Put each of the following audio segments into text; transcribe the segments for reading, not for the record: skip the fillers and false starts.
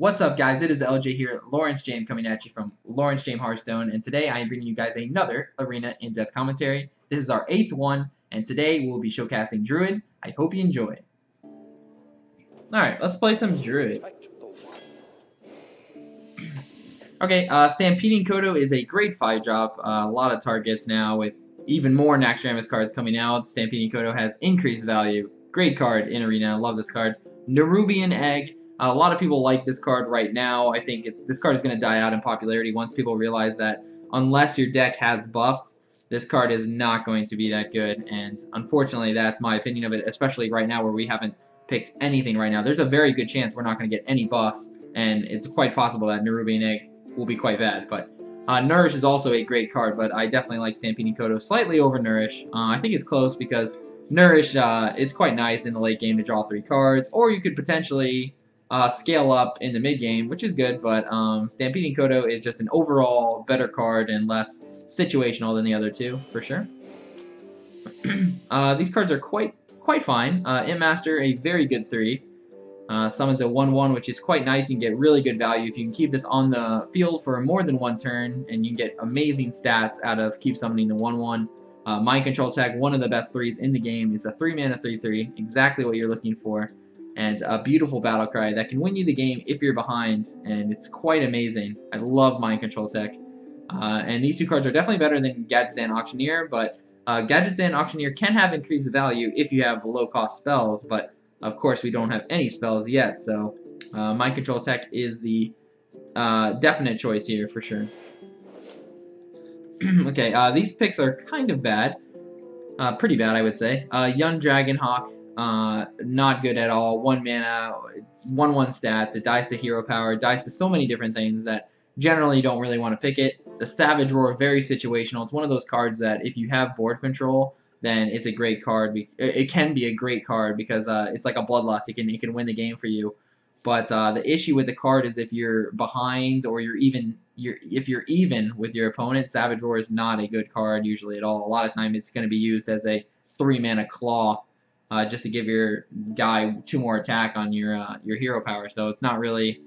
What's up, guys? It is the LJ here, Lawrencejame, coming at you from Lawrencejame Hearthstone, and today I am bringing you guys another Arena in-depth commentary. This is our 8th one, and today we'll be showcasing Druid. I hope you enjoy. Alright, let's play some Druid. Okay, Stampeding Kodo is a great 5-drop. A lot of targets now with even more Naxxramas cards coming out. Stampeding Kodo has increased value. Great card in Arena. Love this card. Nerubian Egg. A lot of people like this card right now. I think this card is going to die out in popularity once people realize that unless your deck has buffs, this card is not going to be that good. And unfortunately, that's my opinion of it, especially right now where we haven't picked anything right now. There's a very good chance we're not going to get any buffs, and it's quite possible that Nerubian Egg will be quite bad. But Nourish is also a great card, but I definitely like Stampeding Kodo slightly over Nourish. I think it's close because Nourish, it's quite nice in the late game to draw 3 cards, or you could potentially scale up in the mid game, which is good, but Stampeding Kodo is just an overall better card and less situational than the other two, for sure. These cards are quite fine. Master, a very good 3. Summons a 1/1, which is quite nice. You can get really good value if you can keep this on the field for more than 1 turn, and you can get amazing stats out of keep summoning the 1/1. Mind Control Tech, one of the best 3s in the game. It's a 3-mana 3/3, exactly what you're looking for. And a beautiful battle cry that can win you the game if you're behind, and it's quite amazing. I love Mind Control Tech. And these 2 cards are definitely better than Gadgetzan Auctioneer, but Gadgetzan Auctioneer can have increased value if you have low-cost spells, but of course we don't have any spells yet, so Mind Control Tech is the definite choice here for sure. Okay, these picks are kind of bad. Pretty bad, I would say. Young Dragonhawk. Not good at all. 1 mana, 1/1 stats. It dies to hero power, dies to so many different things that generally you don't really want to pick it. The Savage Roar, very situational. It's one of those cards that if you have board control, then it's a great card. It can be a great card because it's like a Bloodlust. It can win the game for you. But the issue with the card is if you're behind or if you're even with your opponent, Savage Roar is not a good card usually at all. A lot of time it's going to be used as a 3-mana claw. Just to give your guy 2 more attack on your hero power, so it's not really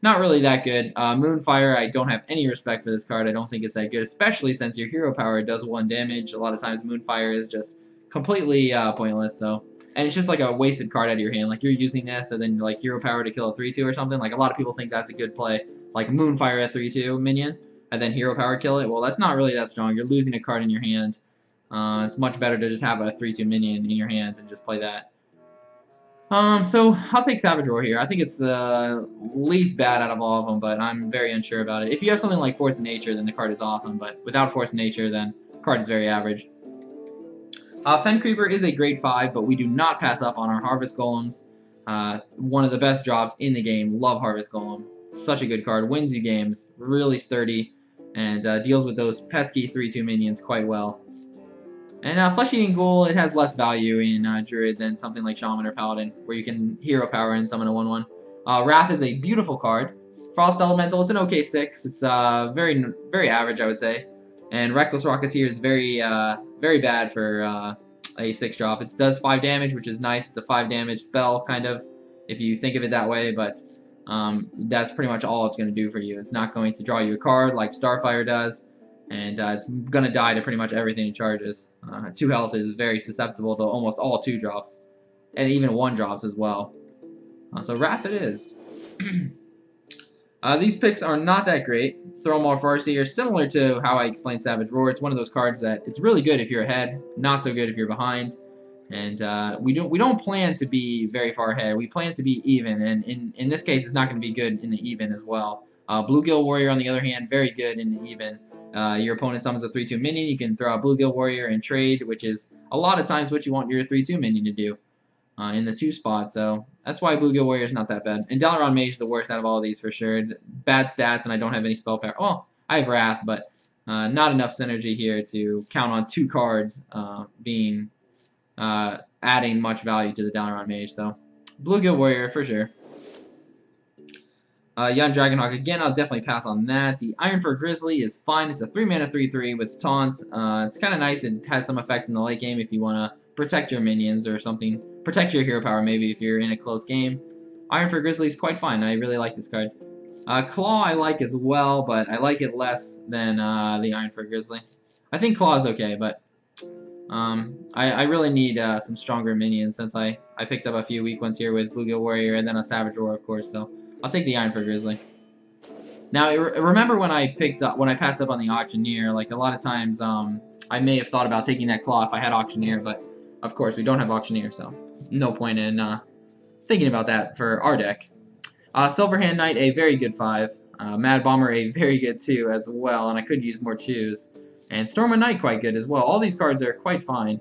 that good. Moonfire, I don't have any respect for this card. I don't think it's that good, especially since your hero power does 1 damage. A lot of times Moonfire is just completely pointless. So, and it's just like a wasted card out of your hand. Like you're using this and then like hero power to kill a 3/2 or something. Like a lot of people think that's a good play, like Moonfire a 3/2 minion and then hero power kill it. Well, that's not really that strong. You're losing a card in your hand. It's much better to just have a 3/2 minion in your hands and just play that. So I'll take Savage Roar here. I think it's the least bad out of all of them, but I'm very unsure about it. If you have something like Force of Nature, then the card is awesome, but without Force of Nature, then the card is very average. Fen Creeper is a great 5, but we do not pass up on our Harvest Golems. One of the best drops in the game. Love Harvest Golem. Such a good card. Wins you games. Really sturdy, and deals with those pesky 3/2 minions quite well. And Flesh-Eating Ghoul, it has less value in Druid than something like Shaman or Paladin, where you can hero power and summon a 1/1. Wrath is a beautiful card. Frost Elemental, it's an okay 6. It's very average, I would say. And Reckless Rocketeer is very bad for a 6-drop. It does 5 damage, which is nice. It's a 5 damage spell, kind of, if you think of it that way, but that's pretty much all it's going to do for you. It's not going to draw you a card like Starfire does. And it's going to die to pretty much everything it charges. 2 health is very susceptible to almost all 2-drops. And even 1-drops as well. So Wrath it is. These picks are not that great. Thrallmaw Farseer, similar to how I explained Savage Roar. It's one of those cards that it's really good if you're ahead, not so good if you're behind. And we don't plan to be very far ahead. We plan to be even. And in this case, it's not going to be good in the even as well. Bluegill Warrior, on the other hand, very good in the even. Your opponent summons a 3/2 minion, you can throw out Bluegill Warrior and trade, which is a lot of times what you want your 3/2 minion to do in the 2 spot, so that's why Bluegill Warrior is not that bad. And Dalaran Mage is the worst out of all of these for sure. Bad stats, and I don't have any spell power. Well, I have Wrath, but not enough synergy here to count on 2 cards adding much value to the Dalaran Mage, so Bluegill Warrior for sure. Young Dragonhawk, again, I'll definitely pass on that. The Ironfur Grizzly is fine. It's a 3-mana 3/3 with Taunt. It's kind of nice. It has some effect in the late game if you want to protect your minions or something. Protect your hero power, maybe, if you're in a close game. Iron for Grizzly is quite fine. I really like this card. Claw I like as well, but I like it less than the Iron for Grizzly. I think Claw is okay, but I really need some stronger minions since I picked up a few weak ones here with Bluegill Warrior and then a Savage Roar, of course. So I'll take the Iron for Grizzly. Now remember when I passed up on the Auctioneer? Like a lot of times, I may have thought about taking that Claw if I had Auctioneer, but of course we don't have Auctioneer, so no point in thinking about that for our deck. Silverhand Knight, a very good 5. Mad Bomber, a very good 2 as well, and I could use more 2s. And Storm of Night, quite good as well. All these cards are quite fine.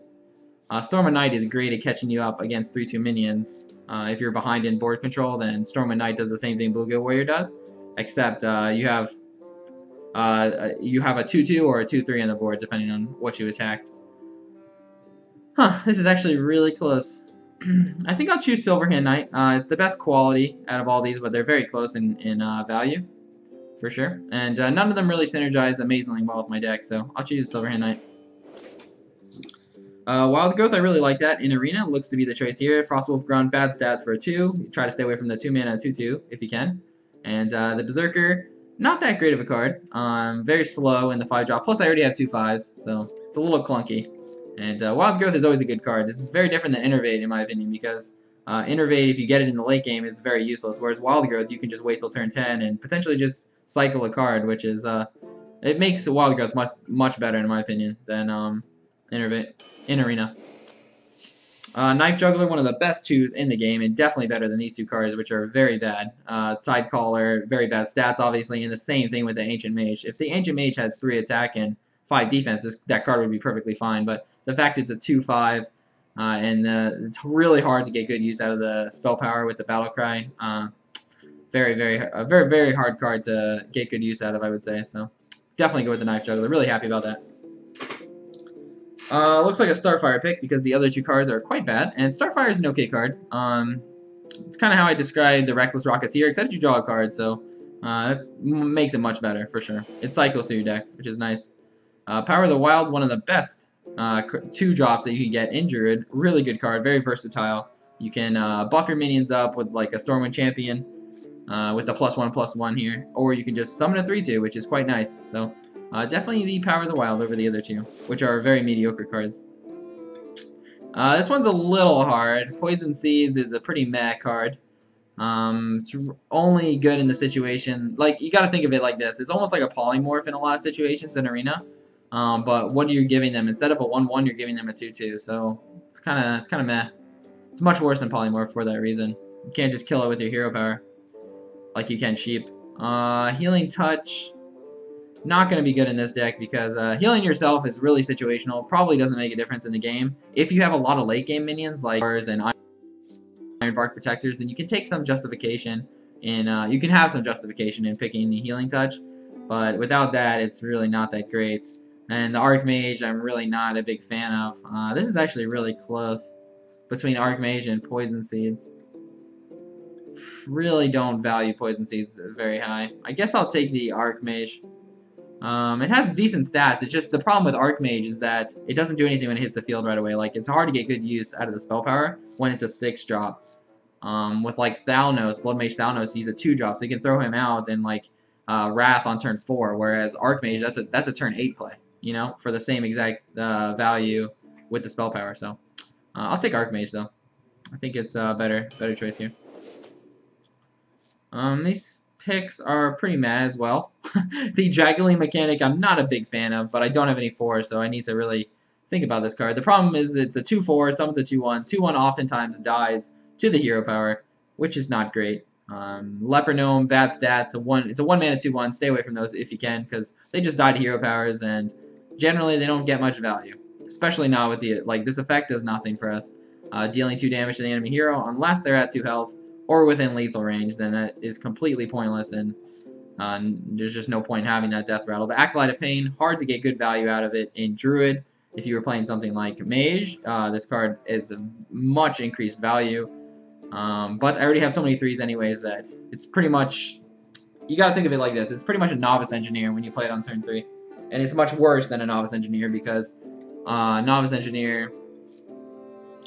Storm of Night is great at catching you up against 3/2 minions. If you're behind in board control, then Storm of Night does the same thing Bluegill Warrior does, except you have a 2/2 or a 2/3 on the board, depending on what you attacked. Huh, this is actually really close. I think I'll choose Silverhand Knight. It's the best quality out of all these, but they're very close in value, for sure. And none of them really synergize amazingly well with my deck, so I'll choose Silverhand Knight. Wild Growth, I really like that. In Arena, looks to be the choice here. Frostwolf Grunt, bad stats for a 2. Try to stay away from the 2-mana 2/2 if you can. And the Berserker, not that great of a card. Very slow in the 5-drop. Plus, I already have 2 5s, so it's a little clunky. And Wild Growth is always a good card. It's very different than Innervate, in my opinion, because Innervate, if you get it in the late game, is very useless. Whereas Wild Growth, you can just wait till turn 10 and potentially just cycle a card, which is it makes Wild Growth much better, in my opinion, than Innervate in Arena. Knife Juggler, one of the best 2s in the game, and definitely better than these 2 cards, which are very bad. Tidecaller, very bad stats, obviously, and the same thing with the Ancient Mage. If the Ancient Mage had 3 attack and 5 defense, that card would be perfectly fine, but the fact it's a 2/5, and it's really hard to get good use out of the spell power with the Battle Cry. Very hard card to get good use out of, I would say. So definitely go with the Knife Juggler. Really happy about that. Looks like a Starfire pick because the other 2 cards are quite bad, and Starfire is an okay card. It's kind of how I described the Reckless Rocketeer, except you draw a card, so that makes it much better for sure. It cycles through your deck, which is nice. Power of the Wild, one of the best 2 drops that you can get in Druid. Really good card, very versatile. You can buff your minions up with like a Stormwind Champion with the +1/+1 here, or you can just summon a 3/2, which is quite nice. So definitely the Power of the Wild over the other 2, which are very mediocre cards. This one's a little hard. Poison Seeds is a pretty meh card. It's only good in the situation, like, you gotta think of it like this. It's almost like a polymorph in a lot of situations in Arena. But what are you giving them? Instead of a 1/1, you're giving them a 2/2. So it's kind of meh. It's much worse than polymorph for that reason. You can't just kill it with your hero power like you can sheep. Healing Touch, not going to be good in this deck because healing yourself is really situational. Probably doesn't make a difference in the game. If you have a lot of late game minions like Wars and Iron Bark Protectors, then you can take some justification in you can have some justification in picking the Healing Touch. But without that, it's really not that great. And the Archmage, I'm really not a big fan of. This is actually really close between Archmage and Poison Seeds. Really don't value Poison Seeds very high. I guess I'll take the Archmage. It has decent stats. It's just the problem with Archmage is that it doesn't do anything when it hits the field right away. Like, it's hard to get good use out of the spell power when it's a 6-drop. With like Thalnos, Blood Mage Thalnos, he's a 2-drop, so you can throw him out and like Wrath on turn 4. Whereas Archmage, that's a turn 8 play. You know, for the same exact value with the spell power. So I'll take Archmage though. I think it's a better choice here. These picks are pretty mad as well. The Draggling Mechanic I'm not a big fan of, but I don't have any 4s, so I need to really think about this card. The problem is it's a 2/4, summons a 2/1. 2/1 oftentimes dies to the hero power, which is not great. Leper Gnome, bad stats. It's a 1-mana 2/1. Stay away from those if you can, because they just die to hero powers, and generally they don't get much value. Especially not with the, like, this effect does nothing for us. Dealing 2 damage to the enemy hero, unless they're at 2 health or within lethal range, then that is completely pointless, and there's just no point in having that death rattle. The Acolyte of Pain, hard to get good value out of it in Druid. If you were playing something like Mage, this card is much increased value. But I already have so many 3s anyways that it's pretty much, you gotta think of it like this, it's pretty much a Novice Engineer when you play it on turn 3. And it's much worse than a Novice Engineer because Novice Engineer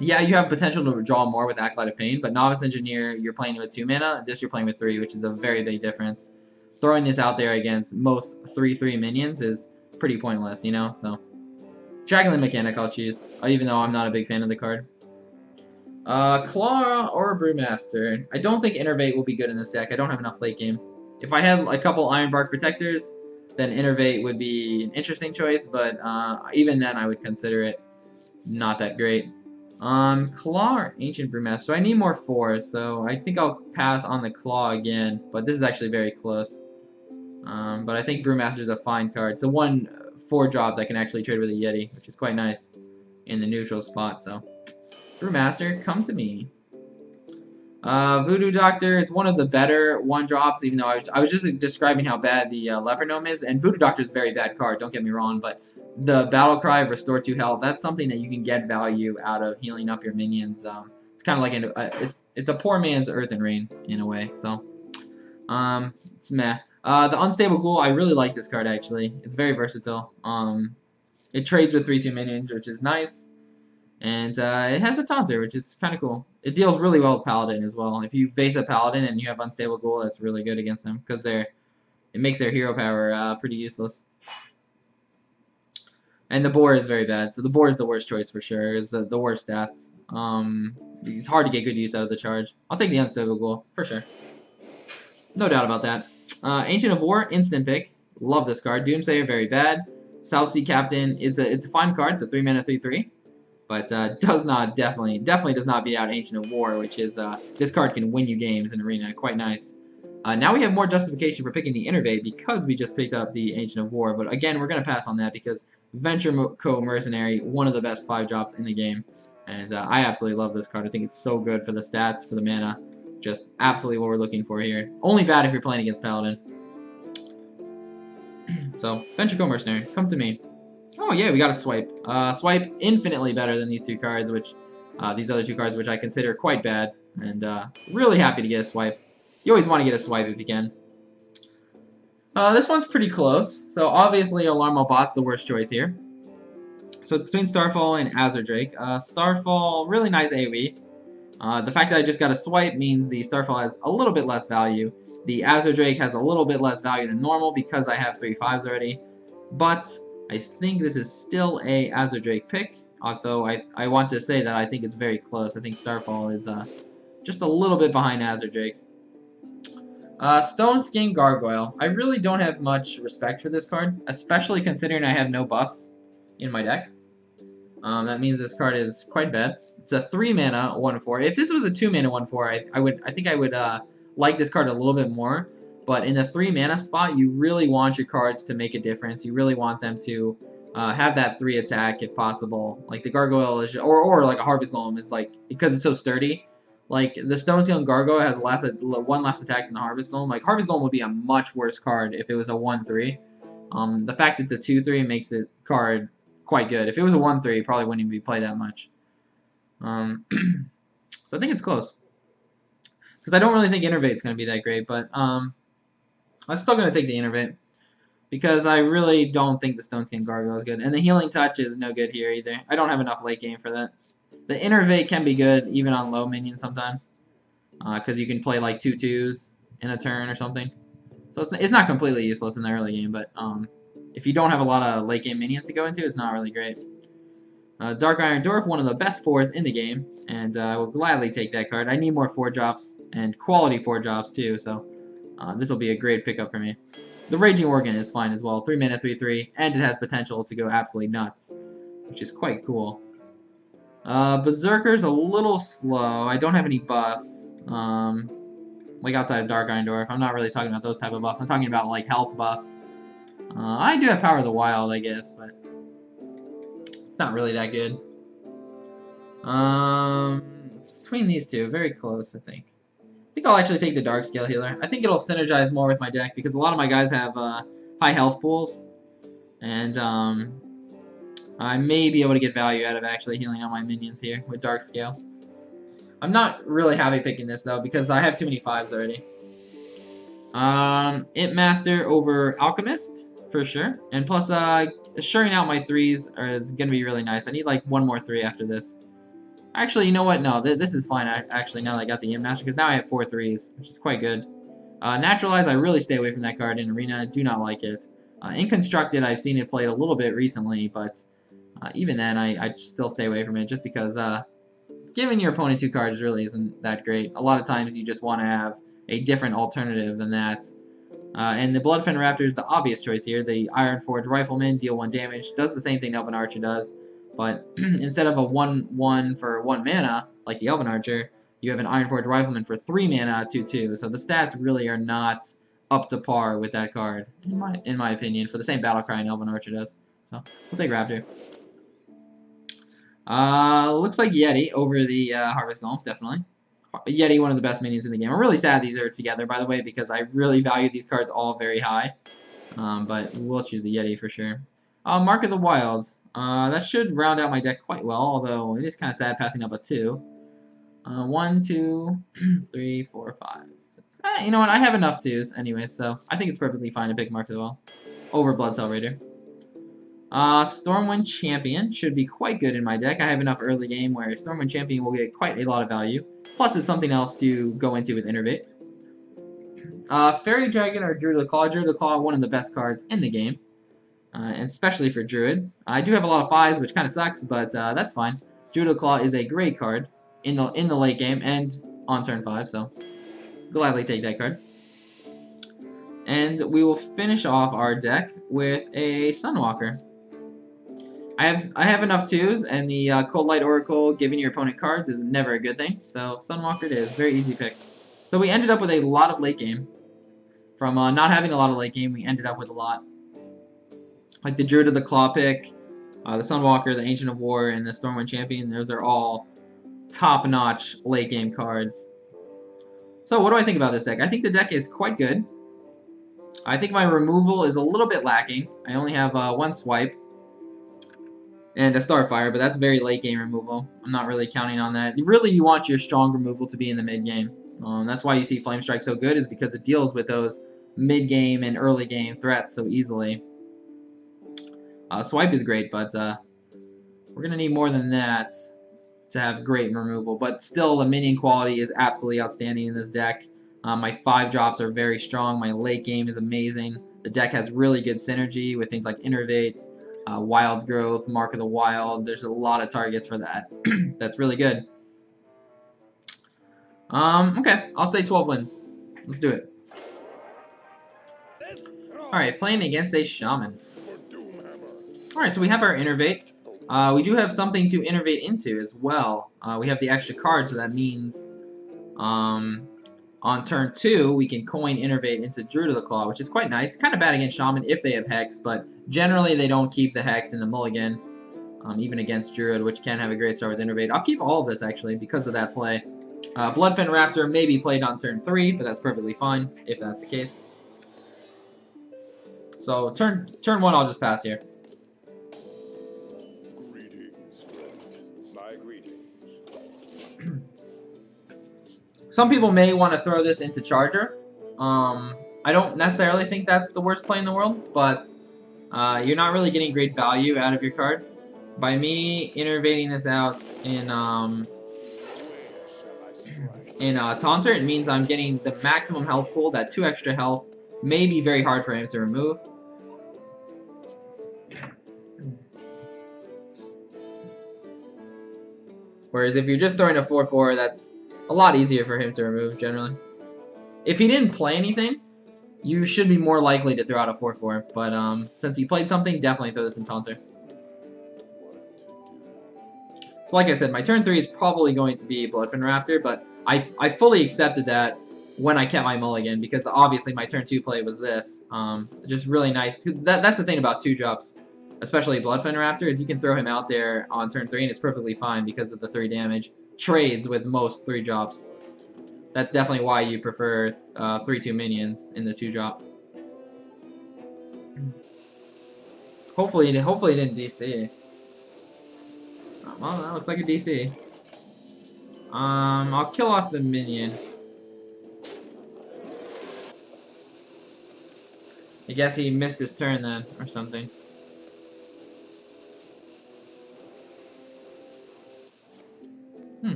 Yeah, you have potential to draw more with Acolyte of Pain, but Novice Engineer, you're playing with 2 mana. This you're playing with 3, which is a very big difference. Throwing this out there against most 3/3 minions is pretty pointless, you know? So, Dragonlink Mechanic I'll choose, even though I'm not a big fan of the card. Claw or Brewmaster. I don't think Innervate will be good in this deck. I don't have enough late game. If I had a couple Ironbark Protectors, then Innervate would be an interesting choice, but even then I would consider it not that great. Claw or Ancient Brewmaster. So I need more 4, so I think I'll pass on the Claw again, but this is actually very close. But I think Brewmaster is a fine card. It's a 1/4 drop that can actually trade with a Yeti, which is quite nice in the neutral spot, so. Brewmaster, come to me. Voodoo Doctor, it's one of the better 1-drops, even though I was just describing how bad the Leper Gnome is, and Voodoo Doctor is a very bad card, don't get me wrong, but the Battle Cry of Restore 2 Health, that's something that you can get value out of healing up your minions. It's kind of like, it's a poor man's Earth and Rain, in a way, so, it's meh. The Unstable Ghoul, I really like this card, actually. It's very versatile. It trades with 3/2 minions, which is nice. And it has a Taunter, which is kind of cool. It deals really well with Paladin as well. If you face a Paladin and you have Unstable Ghoul, that's really good against them, because it makes their hero power pretty useless. And the Boar is very bad, so the Boar is the worst choice for sure. It's the worst stats. It's hard to get good use out of the charge. I'll take the Unstable Ghoul, for sure. No doubt about that. Ancient of War, instant pick. Love this card. Doomsayer, very bad. South Sea Captain, it's a fine card. It's a 3-mana 3/3. But definitely does not beat out Ancient of War, which is, this card can win you games in Arena. Quite nice. Now we have more justification for picking the Innervate because we just picked up the Ancient of War. But again, we're going to pass on that because Venture Co. Mercenary, one of the best 5-drops in the game. And I absolutely love this card. I think it's so good for the stats, for the mana. Just absolutely what we're looking for here. Only bad if you're playing against Paladin. So, Venture Co. Mercenary, come to me. Oh yeah, we got a Swipe. Swipe infinitely better than these 2 cards, which these other 2 cards, which I consider quite bad. And really happy to get a Swipe. You always want to get a Swipe if you can. This one's pretty close. So obviously Alarmo Bot's the worst choice here. So it's between Starfall and Azure Drake. Starfall, really nice AoE. The fact that I just got a Swipe means the Starfall has a little bit less value. The Azure Drake has a little bit less value than normal because I have 3 5s already. But I think this is still a Azure Drake pick, although I want to say that I think it's very close. I think Starfall is just a little bit behind Azure Drake. Stone Skin Gargoyle. I really don't have much respect for this card, especially considering I have no buffs in my deck. That means this card is quite bad. It's a 3-mana 1/4. If this was a 2-mana 1/4, I think I would like this card a little bit more. But in the 3-mana spot, you really want your cards to make a difference. You really want them to have that 3 attack if possible. Like the Gargoyle is, or like a Harvest Golem is like, because it's so sturdy. Like the Stone Skin Gargoyle has one less attack than the Harvest Golem. Like Harvest Golem would be a much worse card if it was a 1/3. The fact it's a 2/3 makes it card quite good. If it was a 1/3, it probably wouldn't even be played that much. So I think it's close. Because I don't really think Innervate's going to be that great, but I'm still going to take the Innervate. Because I really don't think the Stone Skin Gargoyle is good. And the Healing Touch is no good here either. I don't have enough late game for that. The Innervate can be good even on low minions sometimes. Because you can play like 2/2s in a turn or something. So it's not completely useless in the early game, but if you don't have a lot of late game minions to go into, it's not really great. Dark Iron Dwarf, one of the best 4s in the game, and I will gladly take that card. I need more 4-drops, and quality 4-drops too, so this will be a great pickup for me. The Raging Organ is fine as well, 3-mana 3/3, and it has potential to go absolutely nuts, which is quite cool. Berserker's a little slow. I don't have any buffs, like outside of Dark Iron Dwarf. I'm not really talking about those type of buffs. I'm talking about like health buffs. I do have Power of the Wild, I guess, but not really that good. It's between these two, very close, I think. I think I'll actually take the Dark Scale Healer. I think it'll synergize more with my deck because a lot of my guys have high health pools, and I may be able to get value out of actually healing on my minions here with Dark Scale. I'm not really happy picking this though because I have too many 5s already. Imp Master over Alchemist for sure, and plus assuring out my 3s is gonna be really nice. I need like one more 3 after this. Actually, you know what? No, this is fine, actually, now that I got the Imp Master, because now I have 4 threes, which is quite good. Naturalize, I really stay away from that card in Arena. I do not like it. In Constructed, I've seen it played a little bit recently, but even then, I still stay away from it, just because giving your opponent 2 cards really isn't that great. A lot of times, you just want to have a different alternative than that. And the Bloodfen Raptor is the obvious choice here. The Ironforge Rifleman, deal 1 damage, does the same thing Elven Archer does, but instead of a 1/1 for 1 mana, like the Elven Archer, you have an Ironforge Rifleman for 3 mana, 2/2. So the stats really are not up to par with that card, in my opinion, for the same battle cry an Elven Archer does. So we'll take Raptor. Looks like Yeti over the Harvest Golem, definitely. Yeti, one of the best minions in the game. I'm really sad these are together, by the way, because I really value these cards all very high. But we'll choose the Yeti for sure. Mark of the Wilds. That should round out my deck quite well, although it is kind of sad passing up a 2. 1, 2, 3, 4, 5. 6. You know what? I have enough 2s anyway, so I think it's perfectly fine to pick Mark of the Wild over Bloodcell Raider. Stormwind Champion should be quite good in my deck. I have enough early game where Stormwind Champion will get quite a lot of value. Plus, it's something else to go into with Innervate. Fairy Dragon or Druid of the Claw. Druid of the Claw, one of the best cards in the game, and especially for Druid. I do have a lot of 5s, which kind of sucks, but that's fine. Druid of the Claw is a great card in the late game and on turn 5, so gladly take that card. And we will finish off our deck with a Sunwalker. I have enough 2s, and the Cold Light Oracle giving your opponent cards is never a good thing. So Sunwalker it is. Very easy pick. So we ended up with a lot of late game. From not having a lot of late game, we ended up with a lot. Like the Druid of the Claw pick, the Sunwalker, the Ancient of War, and the Stormwind Champion. Those are all top-notch late game cards. So what do I think about this deck? I think the deck is quite good. I think my removal is a little bit lacking. I only have 1 swipe and a Starfire, but that's very late game removal. I'm not really counting on that. Really, you want your strong removal to be in the mid game. That's why you see Flame Strike so good, is because it deals with those mid game and early game threats so easily. Swipe is great, but we're gonna need more than that to have great removal. But still, the minion quality is absolutely outstanding in this deck. My 5 drops are very strong. My late game is amazing. The deck has really good synergy with things like Innervate, Wild Growth, Mark of the Wild. There's a lot of targets for that. That's really good. Okay, I'll say 12 wins. Let's do it. Alright, playing against a Shaman. Alright, so we have our Innervate. We do have something to Innervate into as well. We have the extra card, so that means on turn 2, we can coin Innervate into Druid of the Claw, which is quite nice. Kind of bad against Shaman if they have Hex, but generally they don't keep the Hex in the mulligan, even against Druid, which can have a great start with Innervate. I'll keep all of this, actually, because of that play. Bloodfen Raptor may be played on turn 3, but that's perfectly fine, if that's the case. So, turn 1, I'll just pass here. Greetings, friend. My greetings. Some people may want to throw this into Charger. I don't necessarily think that's the worst play in the world, but you're not really getting great value out of your card. By me innervating this out in Taunter, it means I'm getting the maximum health pool. That 2 extra health may be very hard for him to remove. Whereas if you're just throwing a 4/4, that's a lot easier for him to remove, generally. If he didn't play anything, you should be more likely to throw out a 4/4. But since he played something, definitely throw this in Taunter. So like I said, my turn 3 is probably going to be Bloodfen Raptor, but I fully accepted that when I kept my mulligan, because obviously my turn 2 play was this. Just really nice. That's the thing about 2-drops, especially Bloodfen Raptor, is you can throw him out there on turn 3 and it's perfectly fine because of the 3 damage. Trades with most 3-drops. That's definitely why you prefer 3/2 minions in the 2-drop. Hopefully it didn't DC. Well, that looks like a DC. I'll kill off the minion. I guess he missed his turn then, or something.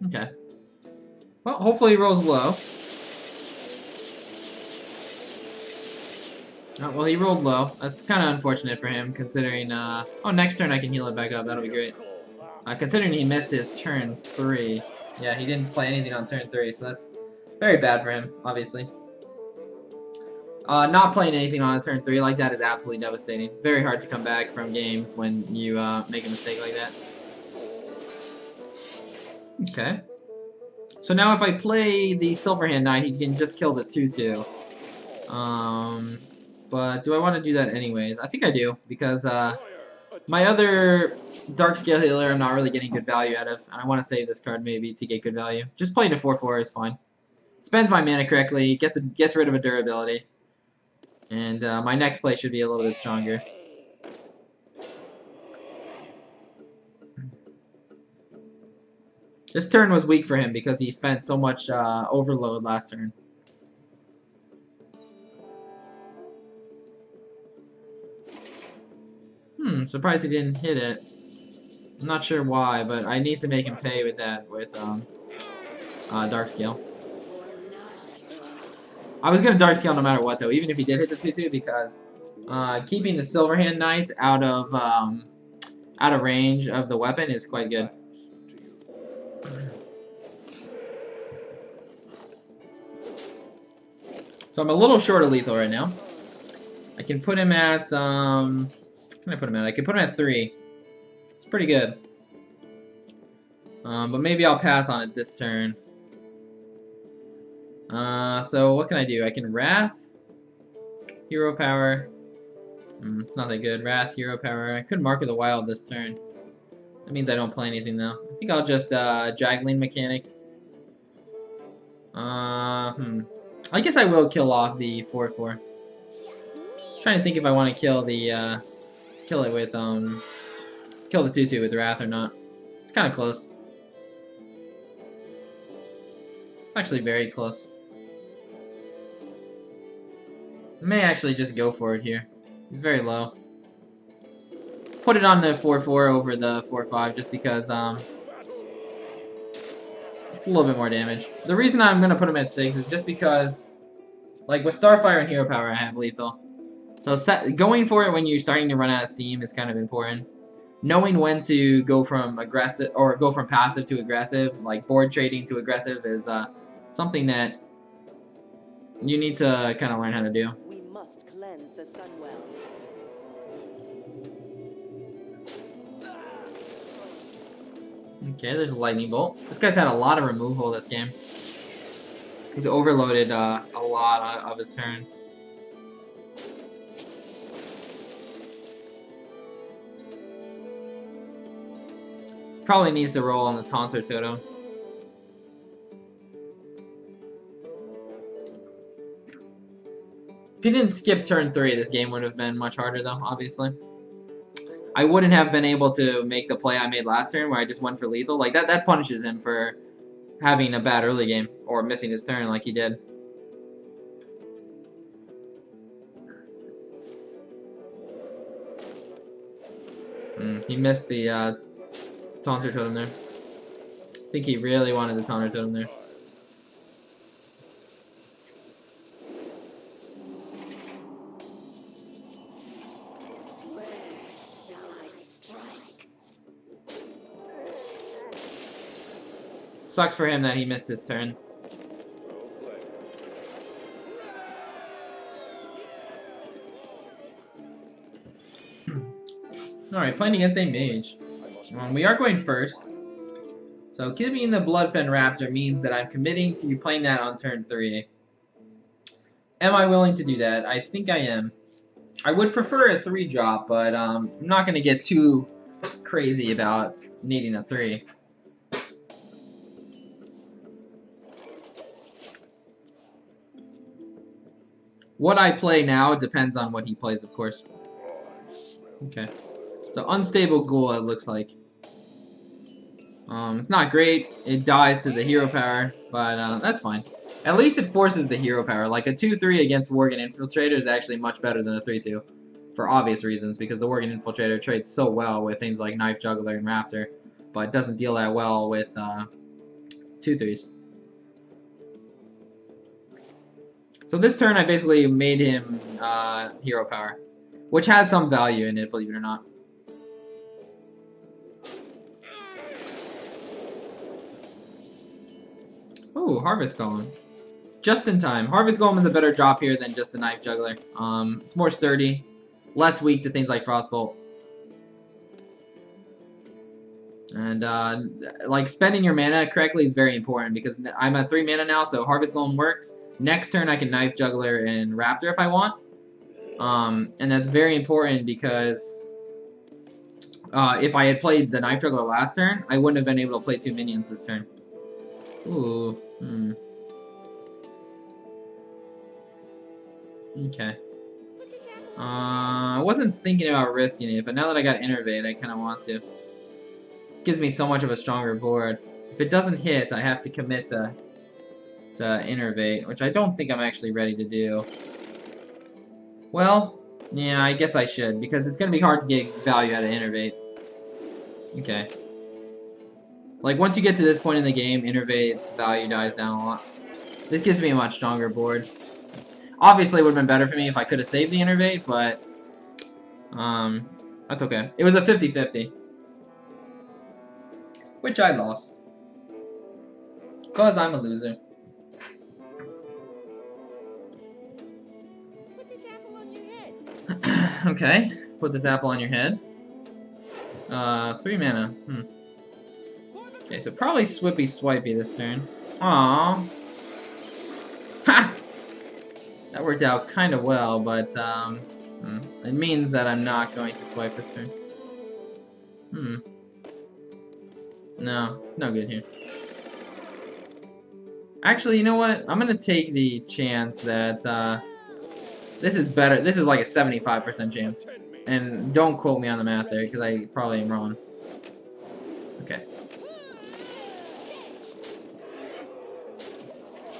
Okay. Well, hopefully he rolls low. Oh, well, he rolled low. That's kind of unfortunate for him, considering, oh, next turn I can heal it back up. That'll be great. Considering he missed his turn 3. Yeah, he didn't play anything on turn 3, so that's very bad for him, obviously. Not playing anything on a turn 3 like that is absolutely devastating. Very hard to come back from games when you make a mistake like that. Okay. So now if I play the Silverhand Knight, he can just kill the 2/2. But do I want to do that anyways? I think I do, because my other Darkscale healer I'm not really getting good value out of. I want to save this card maybe to get good value. Just playing a 4/4 is fine. Spends my mana correctly, gets rid of a durability. And my next play should be a little bit stronger. This turn was weak for him because he spent so much overload last turn. Surprised he didn't hit it. I'm not sure why, but I need to make him pay with that, with Darkscale. I was going to Darkscale no matter what, though, even if he did hit the 2/2, because keeping the Silverhand Knight out of range of the weapon is quite good. So I'm a little short of lethal right now. I can put him at, what can I put him at? I can put him at 3. It's pretty good. But maybe I'll pass on it this turn. So what can I do? I can Wrath, Hero Power. It's not that good. Wrath, Hero Power. I could Mark of the Wild this turn. That means I don't play anything though. I think I'll just Juggling Mechanic. I guess I will kill off the 4/4. Trying to think if I want to kill the kill it with kill the 2/2 with Wrath or not. It's kind of close. It's actually very close. I may actually just go for it here. It's very low. Put it on the 4/4 over the 4/5 just because it's a little bit more damage. The reason I'm gonna put him at 6 is just because, like with Starfire and Hero Power, I have lethal. So going for it when you're starting to run out of steam is kind of important. Knowing when to go from aggressive or go from passive to aggressive, like board trading to aggressive, is something that you need to kind of learn how to do. We must cleanse the Sunwell. Okay, there's a Lightning Bolt. This guy's had a lot of removal this game. He's overloaded a lot of his turns. Probably needs to roll on the Taunter Totem. If he didn't skip turn 3, this game would have been much harder though, obviously. I wouldn't have been able to make the play I made last turn where I just went for lethal. Like that punishes him for having a bad early game or missing his turn like he did. He missed the Taunter Totem there. I think he really wanted the Taunter Totem there. Sucks for him that he missed his turn. Alright, playing against a mage. We are going first. So keeping the Bloodfen Raptor means that I'm committing to playing that on turn 3. Am I willing to do that? I think I am. I would prefer a 3-drop, but I'm not going to get too crazy about needing a 3. What I play now depends on what he plays, of course. Okay. So Unstable Ghoul, it looks like. It's not great. It dies to the hero power, but that's fine. At least it forces the hero power. Like a 2/3 against Worgen Infiltrator is actually much better than a 3/2. For obvious reasons, because the Worgen Infiltrator trades so well with things like Knife Juggler and Raptor, but it doesn't deal that well with 2 threes. So this turn I basically made him hero power, which has some value in it, believe it or not. Ooh, Harvest Golem. Just in time. Harvest Golem is a better drop here than just the Knife Juggler. It's more sturdy, less weak to things like Frostbolt. And like spending your mana correctly is very important because I'm at 3 mana now, so Harvest Golem works. Next turn I can Knife Juggler and Raptor if I want. And that's very important because if I had played the Knife Juggler last turn, I wouldn't have been able to play 2 minions this turn. Ooh. Okay. I wasn't thinking about risking it, but now that I got Innervate, I kind of want to. It gives me so much of a stronger board. If it doesn't hit, I have to commit to Innervate, which I don't think I'm actually ready to do. Well, yeah, I guess I should, because it's going to be hard to get value out of Innervate. Okay. Like, once you get to this point in the game, Innervate's value dies down a lot. This gives me a much stronger board. Obviously, it would have been better for me if I could have saved the Innervate, but that's okay. It was a 50-50. Which I lost. Because I'm a loser. Put this apple on your head. Okay, put this apple on your head. 3 mana. Okay, so probably Swippy Swipey this turn. Aww. Ha! That worked out kind of well, but it means that I'm not going to swipe this turn. No, it's no good here. Actually, you know what? I'm gonna take the chance that this is better. This is like a 75% chance. And don't quote me on the math there, because I probably am wrong. Okay.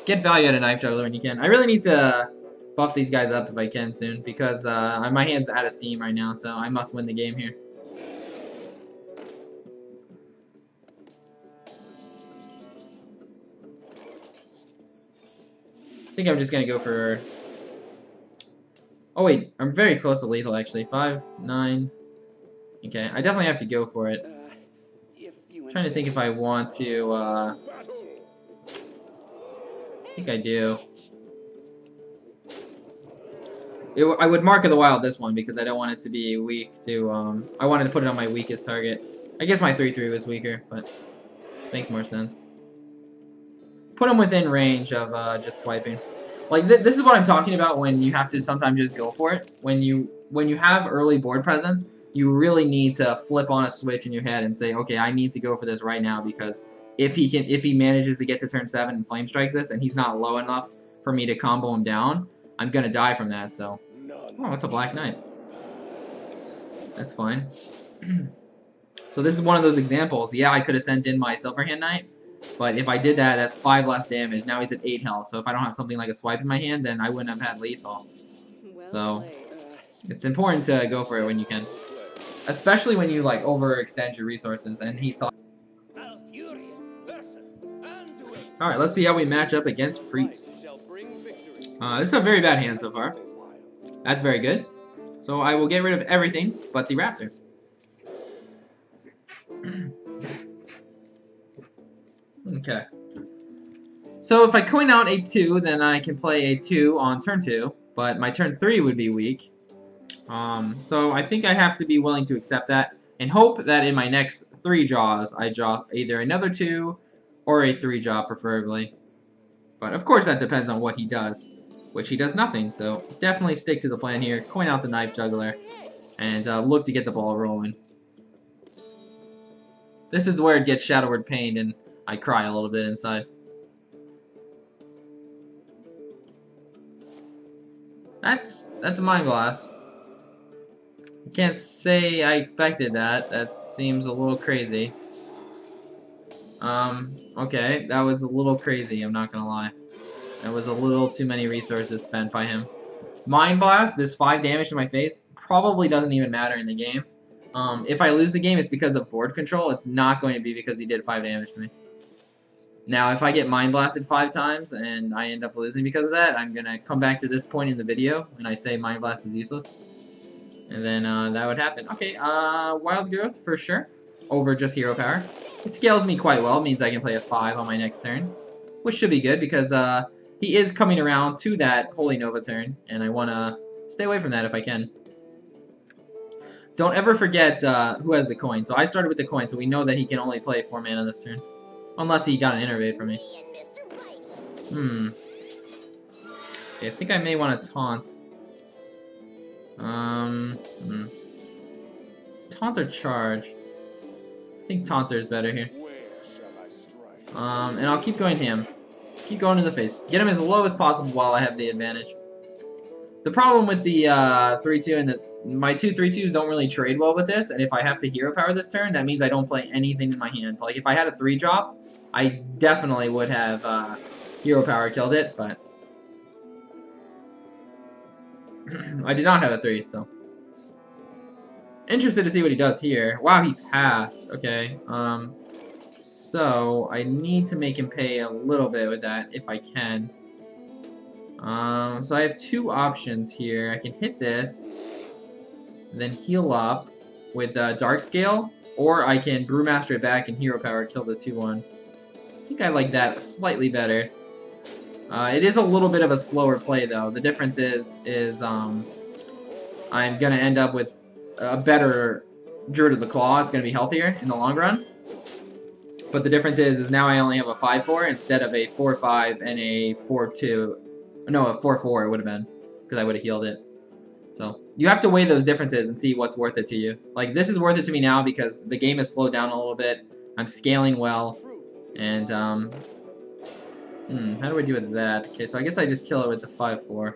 Get value out of Knife Juggler when you can. I really need to buff these guys up if I can soon, because my hand's out of steam right now, so I must win the game here. I think I'm just going to go for... Oh wait, I'm very close to lethal actually. 5, 9... Okay, I definitely have to go for it. I'm trying to think if I want to... I think I do. I would Mark of the Wild this one because I don't want it to be weak to, I wanted to put it on my weakest target. I guess my 3/3 was weaker, but makes more sense. Put them within range of just swiping. Like, this is what I'm talking about when you have to sometimes just go for it. When you have early board presence, you really need to flip on a switch in your head and say, okay, I need to go for this right now because if he manages to get to turn 7 and flame strikes this and he's not low enough for me to combo him down, I'm gonna die from that. So, oh, it's a Black Knight. That's fine. So this is one of those examples. Yeah, I could have sent in my Silverhand Knight, but if I did that, that's 5 less damage. Now he's at 8 health. So if I don't have something like a swipe in my hand, then I wouldn't have had lethal. So it's important to go for it when you can, especially when you like overextend your resources. And he's talking. All right, let's see how we match up against Priest. This is a very bad hand so far. That's very good. So I will get rid of everything but the Raptor. Okay. So if I coin out a 2, then I can play a 2 on turn 2, but my turn 3 would be weak. So I think I have to be willing to accept that and hope that in my next 3 draws, I draw either another 2 or a 3 draw preferably. But of course that depends on what he does, which he does nothing. So definitely stick to the plan here, coin out the Knife Juggler, and look to get the ball rolling. This is where it gets Shadowward Pained and I cry a little bit inside. That's a Mind Blast. I can't say I expected that. That seems a little crazy. Okay, that was a little crazy, I'm not gonna lie. That was a little too many resources spent by him. Mind Blast, this 5 damage to my face, probably doesn't even matter in the game. If I lose the game, it's because of board control. It's not going to be because he did 5 damage to me. Now, if I get Mind Blasted 5 times and I end up losing because of that, I'm going to come back to this point in the video and I say Mind Blast is useless. And then that would happen. Okay, Wild Growth for sure. Over just Hero Power. It scales me quite well. It means I can play a 5 on my next turn. Which should be good because he is coming around to that Holy Nova turn. And I want to stay away from that if I can. Don't ever forget who has the coin. So I started with the coin, so we know that he can only play 4 mana this turn. Unless he got an Innervate from me. Okay, I think I may want to taunt. It's taunt or charge. I think taunter is better here. And I'll keep going ham. Keep going to the face. Get him as low as possible while I have the advantage. The problem with the 3-2 and my 2 3-2s don't really trade well with this, and if I have to Hero Power this turn, that means I don't play anything in my hand. Like, if I had a 3-drop, I definitely would have Hero Power killed it, but I did not have a 3, so. Interested to see what he does here. Wow, he passed. Okay, so I need to make him pay a little bit with that, if I can. So I have 2 options here. I can hit this, then heal up with Dark Scale, or I can Brewmaster it back and Hero Power kill the 2-1. I think I like that slightly better. It is a little bit of a slower play though. The difference is I'm gonna end up with a better Druid of the Claw. It's gonna be healthier in the long run. But the difference is now I only have a 5-4 instead of a 4-5 and a 4-2. No, a 4-4 it would have been, because I would have healed it. So you have to weigh those differences and see what's worth it to you. Like, this is worth it to me now because the game has slowed down a little bit. I'm scaling well, and how do I do with that? Okay, so I guess I just kill it with the 5-4.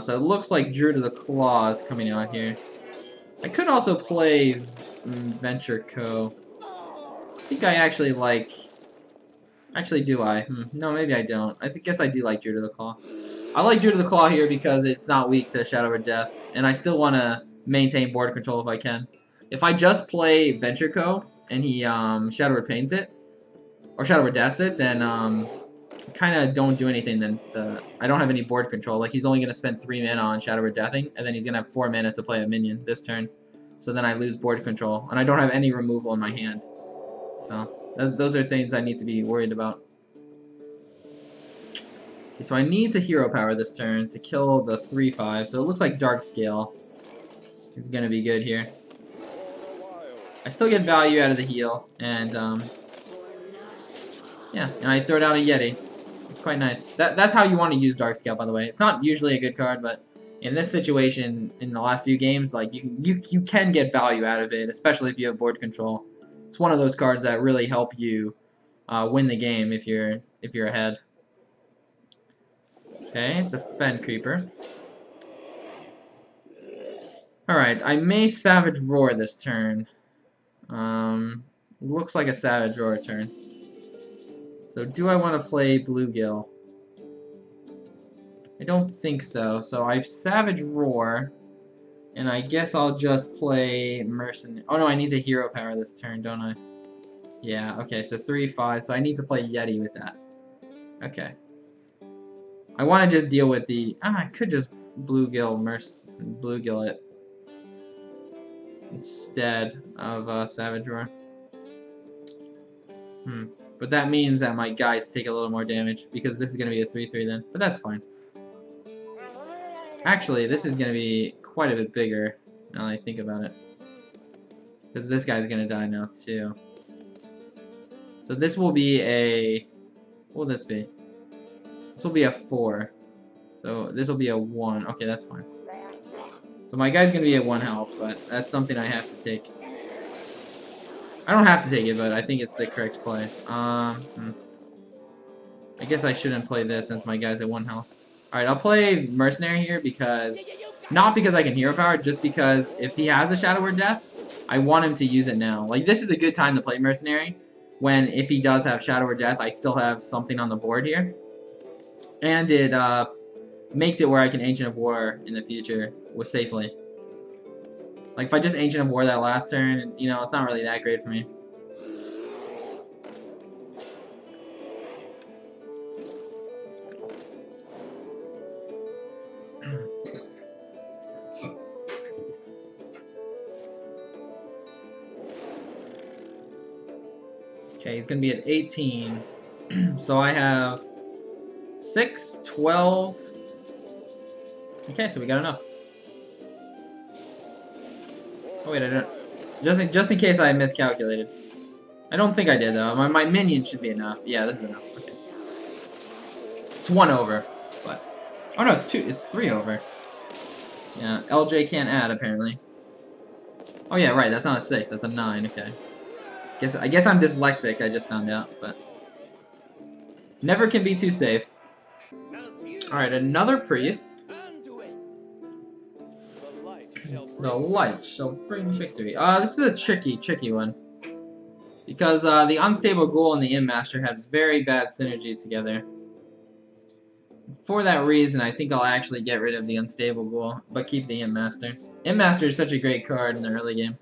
So it looks like Druid of the Claw is coming out here. I could also play Venture Co. I think I actually like. Actually, do I? No, maybe I don't. I guess I do like Druid of the Claw. I like Druid of the Claw here because it's not weak to Shadow or Death, and I still want to maintain board control if I can. If I just play Venture Co. and he Shadow or Pains it, or Shadow or Deaths it, then kind of don't do anything. Then I don't have any board control. Like, he's only going to spend 3 mana on Shadow or Deathing, and then he's going to have 4 mana to play a minion this turn. So then I lose board control, and I don't have any removal in my hand. So those are things I need to be worried about. Okay, so I need to Hero Power this turn to kill the 3-5. So it looks like Dark Scale is going to be good here. I still get value out of the heal, and yeah, and I throw down a Yeti. It's quite nice. That's how you want to use Dark Scale, by the way. It's not usually a good card, but in this situation, in the last few games, like you can get value out of it, especially if you have board control. It's one of those cards that really help you win the game if you're ahead. Okay, it's a Fen Creeper. Alright, I may Savage Roar this turn. Looks like a Savage Roar turn. So do I want to play Bluegill? I don't think so. So I Savage Roar, and I guess I'll just play Mercenary. Oh no, I need to Hero Power this turn, don't I? Yeah, okay, so 3-5, so I need to play Yeti with that. Okay. I want to just deal with the... I could just Bluegill it instead of Savage Roar. But that means that my guys take a little more damage, because this is going to be a 3-3 then. But that's fine. Actually, this is going to be quite a bit bigger, now that I think about it. Because this guy's going to die now, too. So this will be a... What will this be? This will be a 4. So this will be a 1. Okay, that's fine. So my guy's going to be at 1 health, but that's something I have to take. I don't have to take it, but I think it's the correct play. I guess I shouldn't play this since my guy's at 1 health. Alright, I'll play Mercenary here because... Not because I can Hero Power, just because if he has a Shadow or Death, I want him to use it now. Like, this is a good time to play Mercenary, when if he does have Shadow or Death, I still have something on the board here. And it makes it where I can Ancient of War in the future safely. Like, if I just Ancient of War that last turn, you know, it's not really that great for me. Okay, he's gonna be at 18. So I have 6, 12. Okay, so we got enough. Oh wait, I don't. Just in case I miscalculated. I don't think I did though. My minion should be enough. Yeah, this is enough. Okay. It's 1 over, but oh no, it's 2. It's 3 over. Yeah, LJ can't add apparently. Oh yeah, right. That's not a 6. That's a 9. Okay. I guess I'm dyslexic. I just found out, but never can be too safe. All right, another priest. The light shall bring victory. This is a tricky one. Because the Unstable Ghoul and the Imp Master had very bad synergy together. For that reason, I think I'll actually get rid of the Unstable Ghoul, but keep the Imp Master. Imp Master is such a great card in the early game.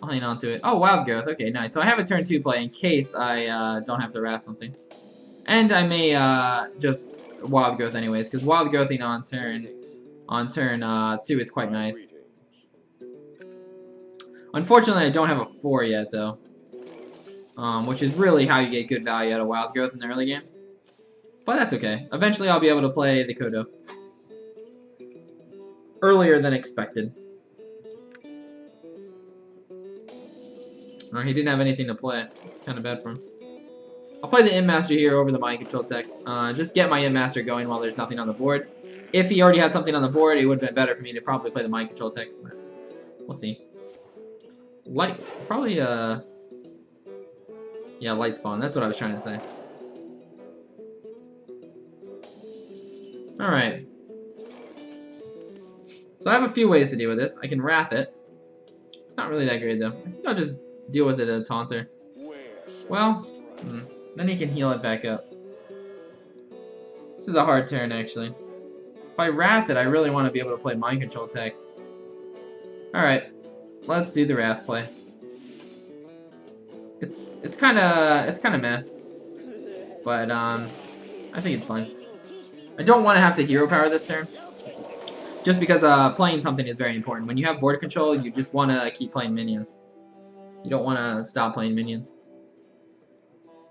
I'll hang on to it. Oh, Wild Growth. Okay, nice. So I have a turn 2 play in case I don't have to wrath something. And I may just Wild Growth anyways, because Wild Growthing on turn 2 is quite nice. Unfortunately, I don't have a 4 yet, though. Which is really how you get good value out of Wild Growth in the early game. But that's okay. Eventually I'll be able to play the Kodo. Earlier than expected. Oh, he didn't have anything to play. It's kind of bad for him. I'll play the Imp Master here over the Mind Control tech. Just get my Imp Master going while there's nothing on the board. If he already had something on the board, it would have been better for me to probably play the Mind Control tech. But we'll see. Light. Probably, yeah, light spawn. That's what I was trying to say. Alright. So I have a few ways to deal with this. I can wrath it. It's not really that great, though. I think I'll just deal with it as a taunter. Well, then he can heal it back up. This is a hard turn, actually. If I wrath it, I really want to be able to play Mind Control tech. Alright. Let's do the wrath play. It's kinda meh. But I think it's fine. I don't want to have to hero power this turn. Just because playing something is very important. When you have board control, you just want to keep playing minions. You don't want to stop playing minions.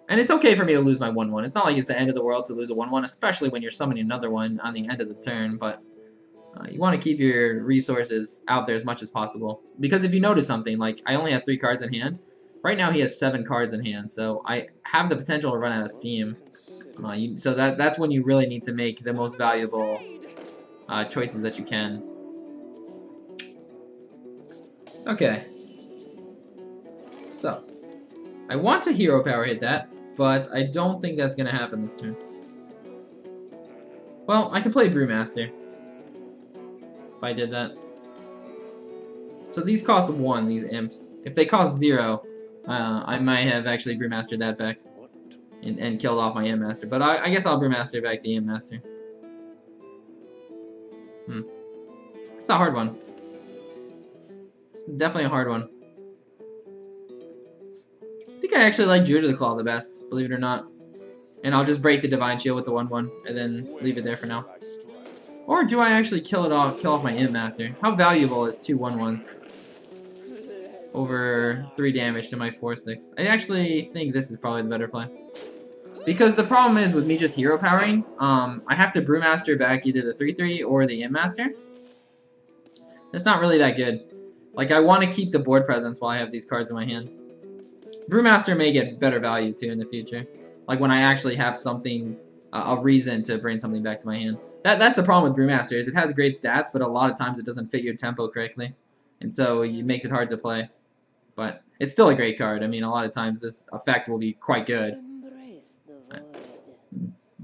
And it's okay for me to lose my 1-1. It's not like it's the end of the world to lose a 1-1, especially when you're summoning another one on the end of the turn, but you want to keep your resources out there as much as possible. Because if you notice something, like I only have 3 cards in hand. Right now he has 7 cards in hand, so I have the potential to run out of steam. So that's when you really need to make the most valuable choices that you can. Okay. So, I want to hero power hit that, but I don't think that's going to happen this turn. Well, I can play Brewmaster if I did that. So these cost 1, these imps. If they cost 0, I might have actually Brewmastered that back and killed off my Imp Master. But I guess I'll Brewmaster back the Imp Master. It's a hard one. It's definitely a hard one. I think I actually like Druid of the Claw the best, believe it or not. And I'll just break the Divine Shield with the 1-1 and then leave it there for now. Or do I actually kill off my Imp Master? How valuable is 2 1-1s? Over 3 damage to my 4-6. I actually think this is probably the better play. Because the problem is with me just hero powering, I have to Brewmaster back either the 3-3 or the Imp Master. It's not really that good. Like, I want to keep the board presence while I have these cards in my hand. Brewmaster may get better value too in the future. Like when I actually have something, a reason to bring something back to my hand. That's the problem with Brewmaster, is it has great stats, but a lot of times it doesn't fit your tempo correctly. And so it makes it hard to play. But it's still a great card. I mean, a lot of times this effect will be quite good.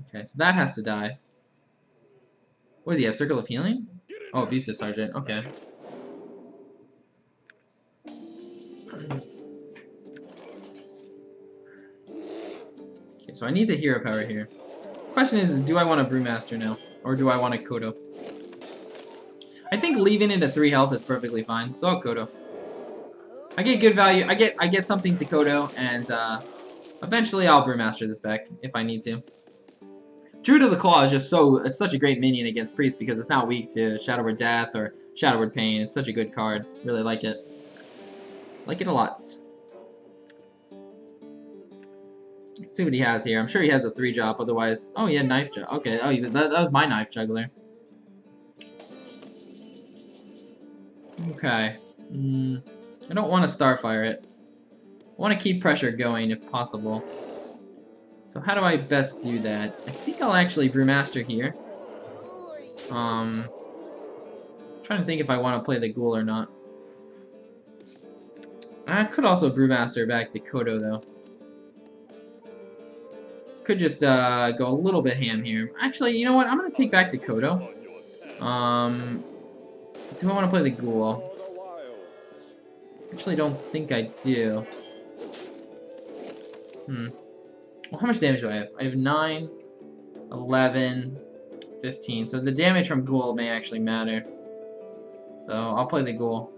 Okay, so that has to die. What does he have? Circle of Healing? Oh, Abusive Sergeant. Okay. Okay, so I need to hero power here. Question is do I want a Brewmaster now? Or do I want a Kodo? I think leaving it at 3 health is perfectly fine, so I'll Kodo. I get good value. I get something to Kodo, and eventually I'll Brewmaster this back if I need to. Druid of the Claw is just it's such a great minion against Priest because it's not weak to Shadow Word Death or Shadow Word Pain. It's such a good card. Really like it. Like it a lot. Let's see what he has here. I'm sure he has a 3-drop, otherwise... Oh, yeah, knife juggle. Okay, oh, that was my knife juggler. Okay. I don't want to Starfire it. I want to keep pressure going if possible. So how do I best do that? I think I'll actually Brewmaster here. Trying to think if I want to play the Ghoul or not. I could also Brewmaster back to Kodo though. Could just go a little bit ham here. Actually, you know what? I'm gonna take back the Kodo. Do I want to play the Ghoul? Actually, don't think I do. Well, how much damage do I have? I have 9, 11, 15. So the damage from Ghoul may actually matter. So I'll play the Ghoul.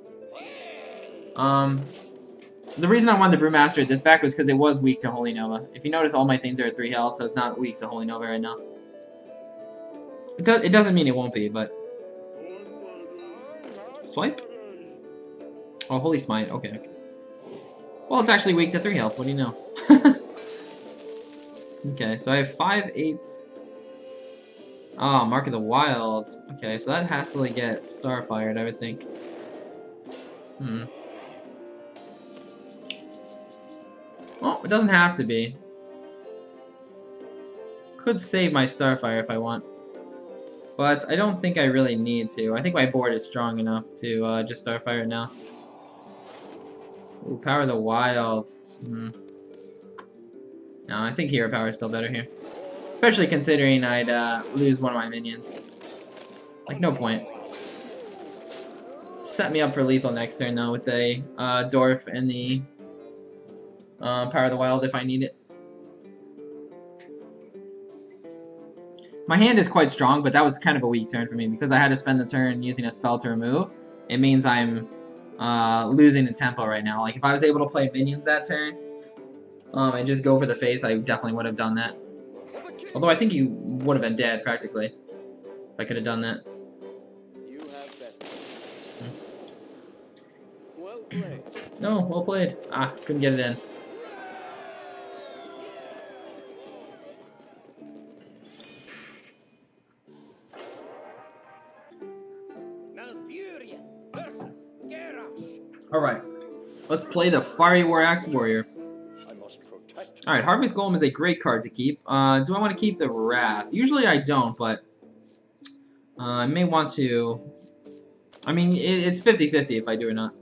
The reason I wanted to Brewmaster this back was because it was weak to Holy Nova. If you notice, all my things are at 3 health, so it's not weak to Holy Nova right now. It doesn't mean it won't be, but... Swipe? Oh, Holy Smite, okay. Well, it's actually weak to 3 health, what do you know? Okay, so I have 5, 8... Oh, Mark of the Wild. Okay, so that has to get Starfired, I would think. Well, it doesn't have to be. Could save my Starfire if I want. But I don't think I really need to. I think my board is strong enough to just Starfire it now. Ooh, Power of the Wild. No, I think Hero Power is still better here. Especially considering I'd lose one of my minions. Like, no point. Set me up for lethal next turn, though, with the Dwarf and the Power of the Wild if I need it. My hand is quite strong, but that was kind of a weak turn for me because I had to spend the turn using a spell to remove. It means I'm losing the tempo right now. Like, if I was able to play minions that turn and just go for the face, I definitely would have done that. Although I think you would have been dead, practically, if I could have done that. You have best. Well played. No, well played. Ah, couldn't get it in. Alright, let's play the Fiery War Axe Warrior. Alright, Harvest Golem is a great card to keep. Do I want to keep the Wrath? Usually I don't, but I may want to. I mean, it's 50-50 if I do or not.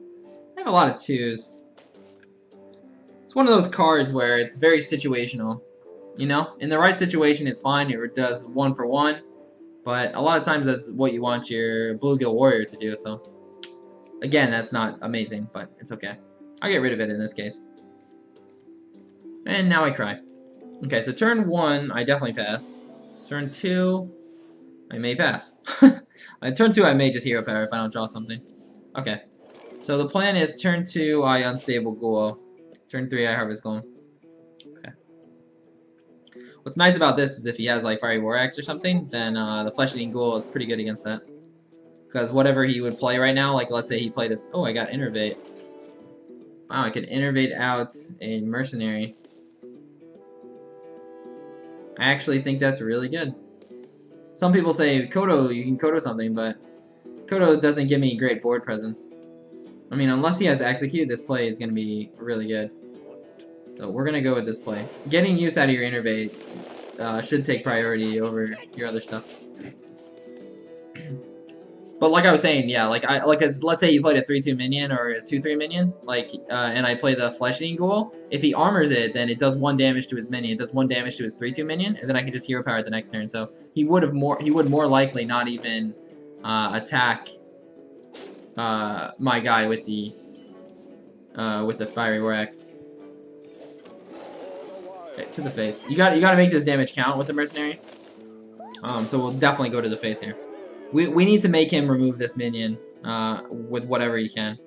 I have a lot of 2s. It's one of those cards where it's very situational. You know? In the right situation, it's fine. It does 1 for 1. But a lot of times that's what you want your Bluegill Warrior to do, so... Again, that's not amazing, but it's okay. I'll get rid of it in this case. And now I cry. Okay, so turn 1, I definitely pass. Turn 2, I may pass. Turn 2, I may just Hero Power if I don't draw something. Okay. So the plan is turn 2, I Unstable Ghoul. Turn 3, I Harvest Golem. Okay. What's nice about this is if he has like Fiery War Axe or something, then the Flesh Eating Ghoul is pretty good against that. Because whatever he would play right now, like let's say he played a... Oh, I got Innervate. Wow, I could Innervate out a Mercenary. I actually think that's really good. Some people say, Kodo, you can Kodo something, but Kodo doesn't give me great board presence. I mean, unless he has Execute, this play is going to be really good. So we're going to go with this play. Getting use out of your Innervate should take priority over your other stuff. But like I was saying, yeah, let's say you played a 3/2 minion or a 2/3 minion, and I play the Flesh Eating Ghoul. If he armors it, then it does 1 damage to his minion. It does 1 damage to his 3/2 minion, and then I can just Hero Power it the next turn. So he would more likely not even attack my guy with the Fiery War Axe. Okay, to the face. You got to make this damage count with the Mercenary. So we'll definitely go to the face here. We need to make him remove this minion with whatever he can.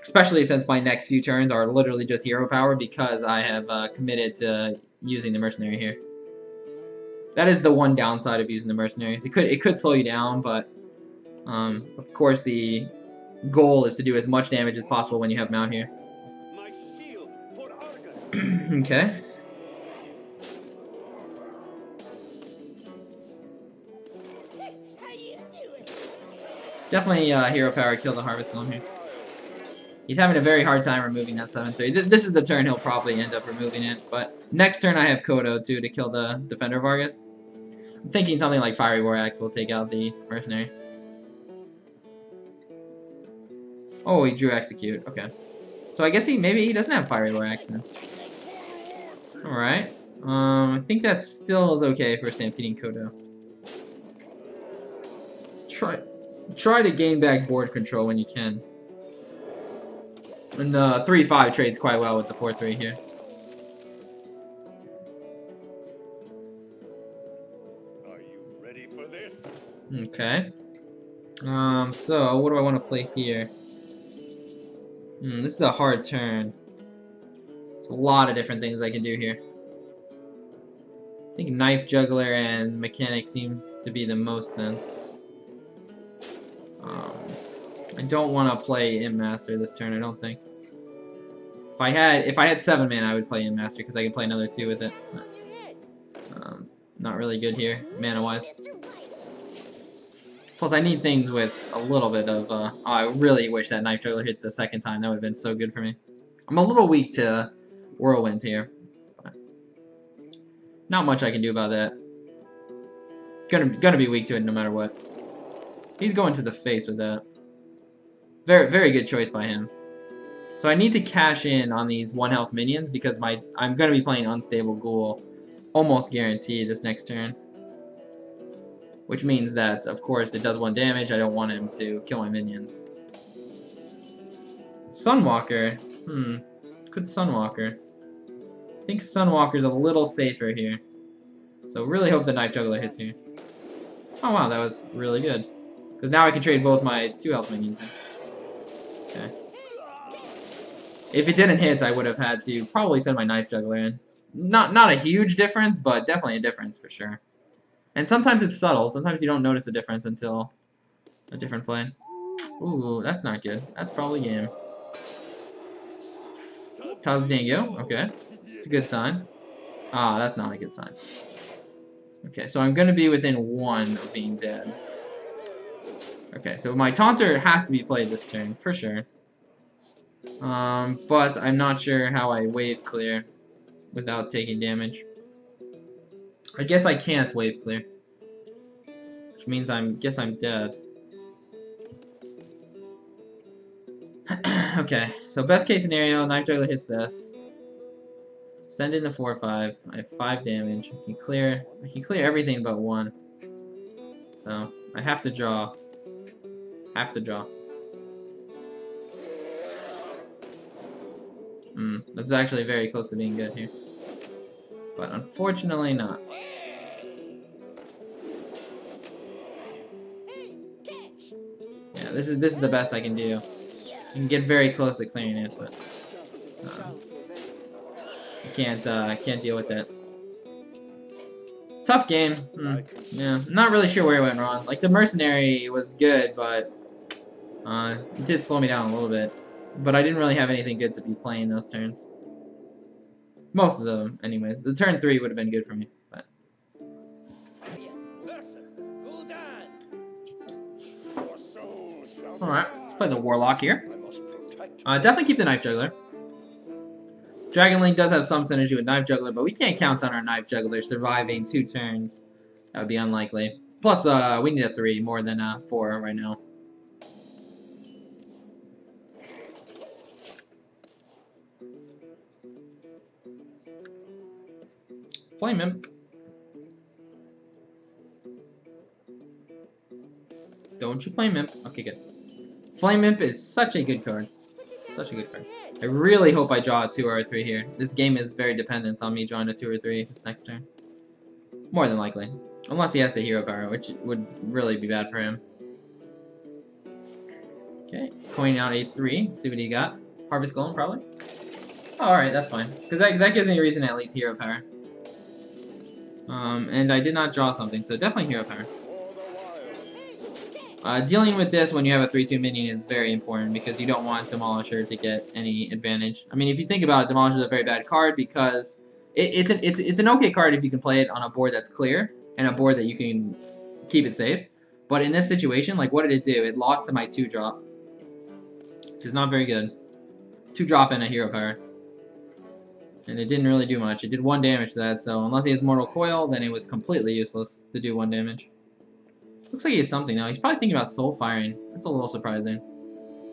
Especially since my next few turns are literally just Hero Power because I have committed to using the Mercenary here. That is the one downside of using the Mercenaries. It could slow you down, but of course the goal is to do as much damage as possible when you have Mount here. My shield for Argon. Okay. Definitely hero power kill the Harvest Golem here. He's having a very hard time removing that 7-3. This is the turn he'll probably end up removing it, but next turn I have Kodo too to kill the Defender of Argus. I'm thinking something like Fiery War Axe will take out the Mercenary. Oh, he drew Execute. Okay. So I guess maybe he doesn't have Fiery War Axe then. Alright. I think that still is okay for Stampeding Kodo. Try to gain back board control when you can. And the 3-5 trades quite well with the 4-3 here. Are you ready for this? Okay. So what do I want to play here? This is a hard turn. There's a lot of different things I can do here. I think Knife Juggler and Mechanic seems to be the most sense. I don't want to play Imp Master this turn, I don't think. If I had 7 mana, I would play Imp Master because I can play another 2 with it. Not really good here, mana-wise. Plus, I need things with a little bit of, oh, I really wish that Knife Juggler hit the second time. That would have been so good for me. I'm a little weak to Whirlwind here. But not much I can do about that. Gonna be weak to it no matter what. He's going to the face with that. Very, very good choice by him. So I need to cash in on these 1-health minions because I'm gonna be playing Unstable Ghoul almost guaranteed this next turn. Which means that, of course, it does 1 damage. I don't want him to kill my minions. Sunwalker. Could Sunwalker. I think Sunwalker's a little safer here. So really hope the Knife Juggler hits here. Oh wow, that was really good. Because now I can trade both my 2-health minions in. Okay. If it didn't hit, I would have had to probably send my Knife Juggler in. Not a huge difference, but definitely a difference for sure. And sometimes it's subtle. Sometimes you don't notice the difference until a different play. Ooh, that's not good. That's probably game. Tazdingo. Okay. It's a good sign. Ah, that's not a good sign. Okay, so I'm going to be within 1 of being dead. Okay, so my Taunter has to be played this turn, for sure. But I'm not sure how I wave clear without taking damage. I guess I can't wave clear. Which means guess I'm dead. Okay, so best case scenario, Knife Juggler hits this. Send in the 4-5. I have 5 damage. I can clear everything but 1. So I have to draw. That's actually very close to being good here. But unfortunately not. Yeah, this is the best I can do. I can get very close to clearing it, but I can't deal with that. Tough game. Yeah, I'm not really sure where it went wrong. Like the Mercenary was good, but it did slow me down a little bit. But I didn't really have anything good to be playing those turns. Most of them, anyways. The turn 3 would have been good for me, but. Alright, let's play the Warlock here. Definitely keep the Knife Juggler. Dragon Link does have some synergy with Knife Juggler, but we can't count on our Knife Juggler surviving 2 turns. That would be unlikely. Plus, we need a 3 more than a 4 right now. Flame Imp. Don't you Flame Imp. Okay, good. Flame Imp is such a good card. Such a good card. I really hope I draw a 2 or a 3 here. This game is very dependent on me drawing a 2 or 3 this next turn. More than likely. Unless he has the hero power, which would really be bad for him. Okay, coining out a 3. See what he got. Harvest Golem, probably. Oh, alright, that's fine. Because that gives me a reason to at least hero power. And I did not draw something, so definitely hero power. Dealing with this when you have a 3/2 minion is very important because you don't want Demolisher to get any advantage. I mean, if you think about it, Demolisher is a very bad card because it's an okay card if you can play it on a board that's clear and a board that you can keep it safe. But in this situation, like, what did it do? It lost to my 2-drop, which is not very good. 2-drop and a hero power. And it didn't really do much. It did 1 damage to that, so unless he has Mortal Coil, then it was completely useless to do 1 damage. Looks like he has something now. He's probably thinking about Soul Firing. That's a little surprising.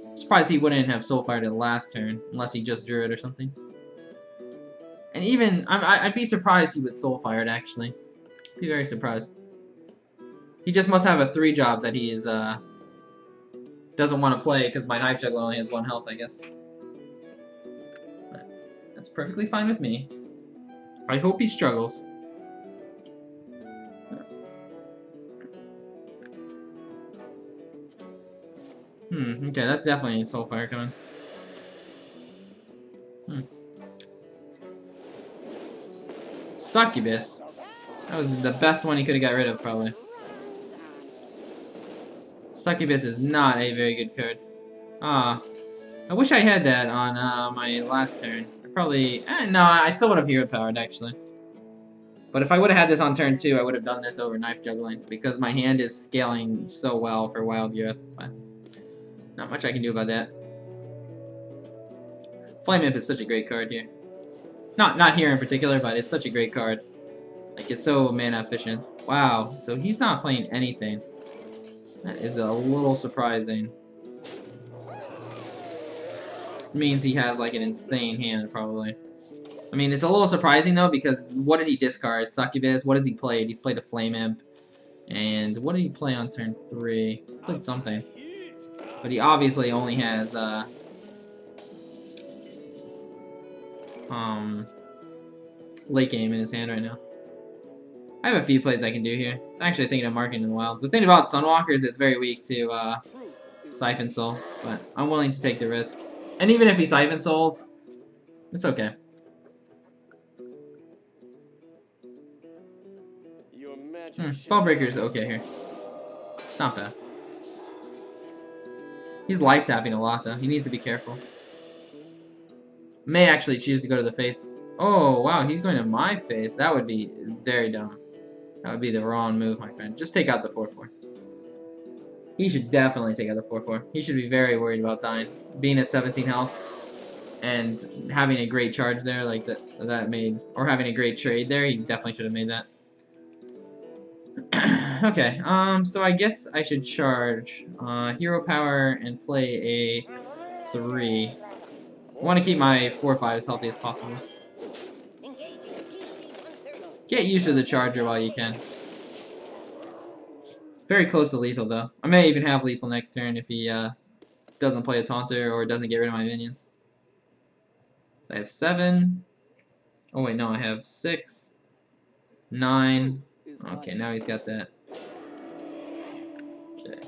I'm surprised he wouldn't have Soul Fired at the last turn, unless he just Druid or something. And even, I'd be surprised he would Soul Fire it, actually. Be very surprised. He just must have a 3-job that he is, doesn't want to play, because my Knife Juggler only has 1 health, I guess. But that's perfectly fine with me. I hope he struggles. Okay, that's definitely a Soulfire coming. Succubus. That was the best one he could have got rid of, probably. Succubus is not a very good card. I wish I had that on my last turn. I probably... no, I still would have hero powered, actually. But if I would have had this on turn 2, I would have done this over Knife Juggling, because my hand is scaling so well for Wild Youth. But not much I can do about that. Flame Imp is such a great card here. Not here in particular, but it's such a great card. Like, it's so mana efficient. Wow, so he's not playing anything. That is a little surprising. It means he has, like, an insane hand, probably. I mean, it's a little surprising, though, because what did he discard? Succubus, what has he played? He's played a Flame Imp. And what did he play on turn 3? He played something. But he obviously only has, late game in his hand right now. I have a few plays I can do here. I'm actually thinking of marking in the wild. The thing about Sunwalker is it's very weak to, Siphon Soul, but I'm willing to take the risk. And even if he Siphon Souls, it's okay. Spellbreaker's okay here. Not bad. He's life tapping a lot, though. He needs to be careful. May actually choose to go to the face. Oh, wow, he's going to my face. That would be very dumb. That would be the wrong move, my friend. Just take out the 4/4. He should definitely take out the 4/4. He should be very worried about dying. Being at 17 health and having a great charge there, like that made, or having a great trade there, he definitely should have made that. Okay, so I guess I should charge hero power and play a 3. I want to keep my 4/5 as healthy as possible. Get used to the charger while you can. Very close to lethal, though. I may even have lethal next turn if he doesn't play a taunter or doesn't get rid of my minions. So I have 7. Oh wait, no, I have 6, 9. Okay, now he's got that. Okay.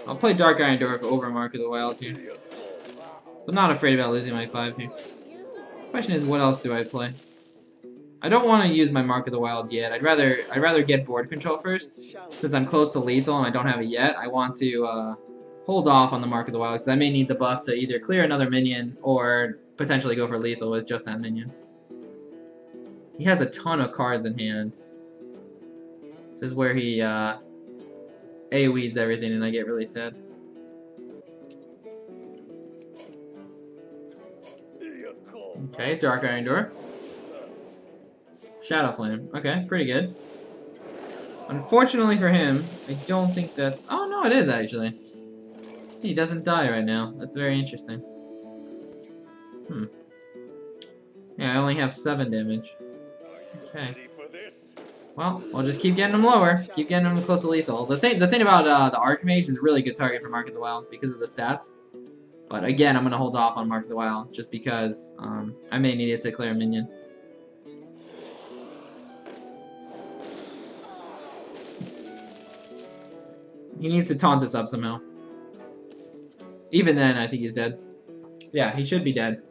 I'll play Dark Iron Dwarf over Mark of the Wild here. So I'm not afraid about losing my 5 here. Question is, what else do I play? I don't want to use my Mark of the Wild yet. I'd rather get board control first. Since I'm close to lethal and I don't have it yet, I want to hold off on the Mark of the Wild because I may need the buff to either clear another minion or potentially go for lethal with just that minion. He has a ton of cards in hand. This is where he AoEs everything and I get really sad. Okay, Dark Iron Dwarf. Shadow Flame. Okay, pretty good. Unfortunately for him, I don't think that... Oh, no, it is, actually. He doesn't die right now. That's very interesting. Yeah, I only have 7 damage. Okay. Well, we'll just keep getting him lower. Keep getting him close to lethal. The thing about the Archmage is a really good target for Mark of the Wild because of the stats. But again, I'm going to hold off on Mark of the Wild just because I may need it to clear a minion. He needs to taunt this up somehow. Even then, I think he's dead. Yeah, he should be dead.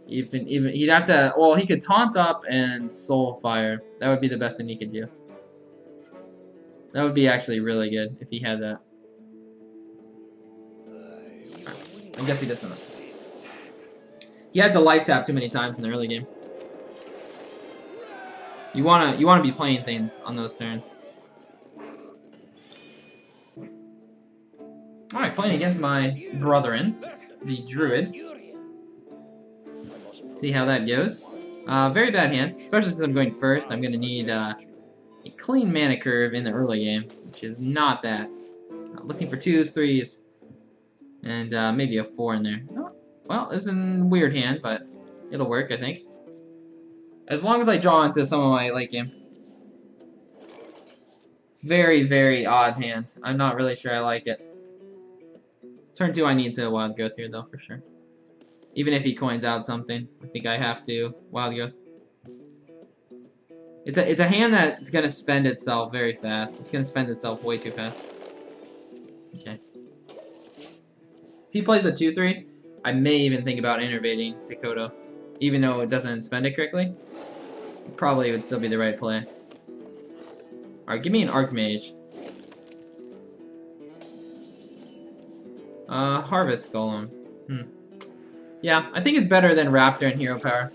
Even he'd have to. Well, he could taunt up and soul fire. That would be the best thing he could do. That would be actually really good if he had that. I guess he doesn't know. He had to life tap too many times in the early game. You wanna be playing things on those turns. All right, playing against my brethren, the Druid. See how that goes. Very bad hand, especially since I'm going first. I'm gonna need a clean mana curve in the early game, which is not that. Looking for 2s, 3s, and maybe a 4 in there. Oh, well, it's a weird hand, but it'll work, I think. As long as I draw into some of my late game. Very, very odd hand. I'm not really sure I like it. Turn 2, I need to wild growth here, though, for sure. Even if he coins out something, I think I have to wild growth. It's a hand that's gonna spend itself very fast. It's gonna spend itself way too fast. Okay. If he plays a 2/3, I may even think about innervating to Kodo. Even though it doesn't spend it correctly, it probably would still be the right play. Alright, give me an Archmage. Harvest Golem. Yeah, I think it's better than Raptor and Hero Power.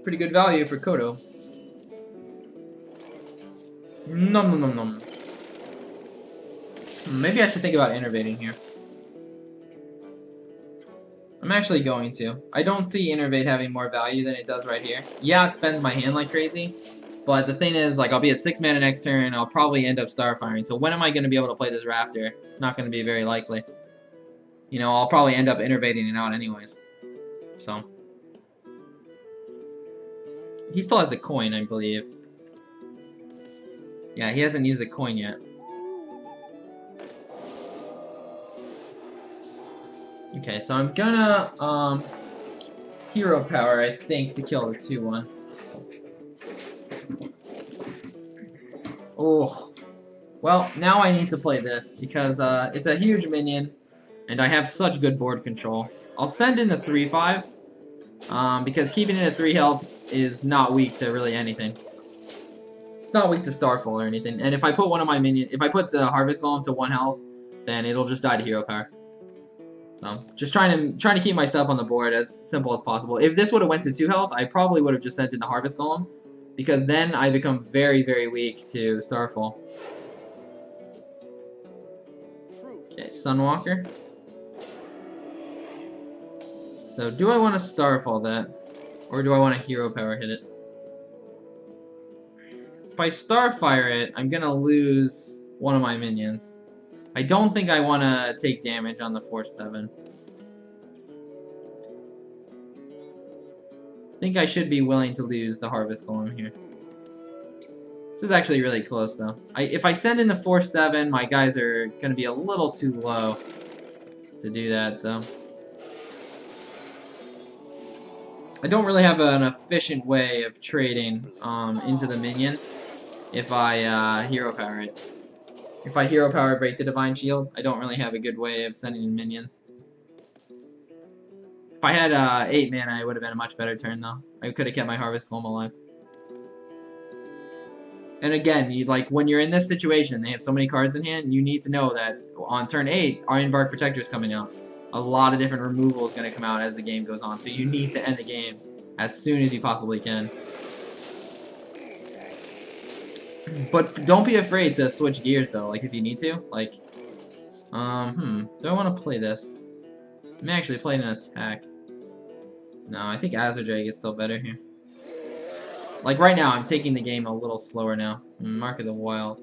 Pretty good value for Kodo. Nom nom nom nom. Maybe I should think about innervating here. I'm actually going to. I don't see Innervate having more value than it does right here. Yeah, it spends my hand like crazy, but the thing is, like, I'll be at 6 mana next turn, I'll probably end up Starfiring, so when am I going to be able to play this Raptor? It's not going to be very likely. You know, I'll probably end up innervating it out anyways. So. He still has the coin, I believe. Yeah, he hasn't used the coin yet. Okay, so I'm gonna, Hero Power, I think, to kill the 2/1. Oh. Well, now I need to play this, because, it's a huge minion, and I have such good board control. I'll send in the 3/5, because keeping it at 3 health is not weak to really anything. It's not weak to Starfall or anything, and if I put one of my minions, if I put the Harvest Golem to 1 health, then it'll just die to Hero Power. So, just trying to keep my stuff on the board as simple as possible. If this would have went to 2 health, I probably would have just sent in the Harvest Golem, because then I become very, very weak to Starfall. Okay, Sunwalker. So, do I want to Starfall that, or do I want to Hero Power hit it? If I Starfire it, I'm gonna lose one of my minions. I don't think I want to take damage on the 4/7. I think I should be willing to lose the Harvest Golem here. This is actually really close, though. If I send in the 4/7, my guys are going to be a little too low to do that, so... I don't really have an efficient way of trading into the minion if I Hero Power it. If I Hero Power break the Divine Shield, I don't really have a good way of sending in minions. If I had 8 mana, it would have been a much better turn, though. I could have kept my Harvest Golem alive. And again, when you're in this situation, they have so many cards in hand, you need to know that on turn 8, Ironbark Protector is coming out. A lot of different removal is going to come out as the game goes on, so you need to end the game as soon as you possibly can. But don't be afraid to switch gears, though, like, if you need to. Like, do I want to play this? I may actually play an attack. No, I think Azerdrag is still better here. Like, right now, I'm taking the game a little slower now. Mark of the Wild.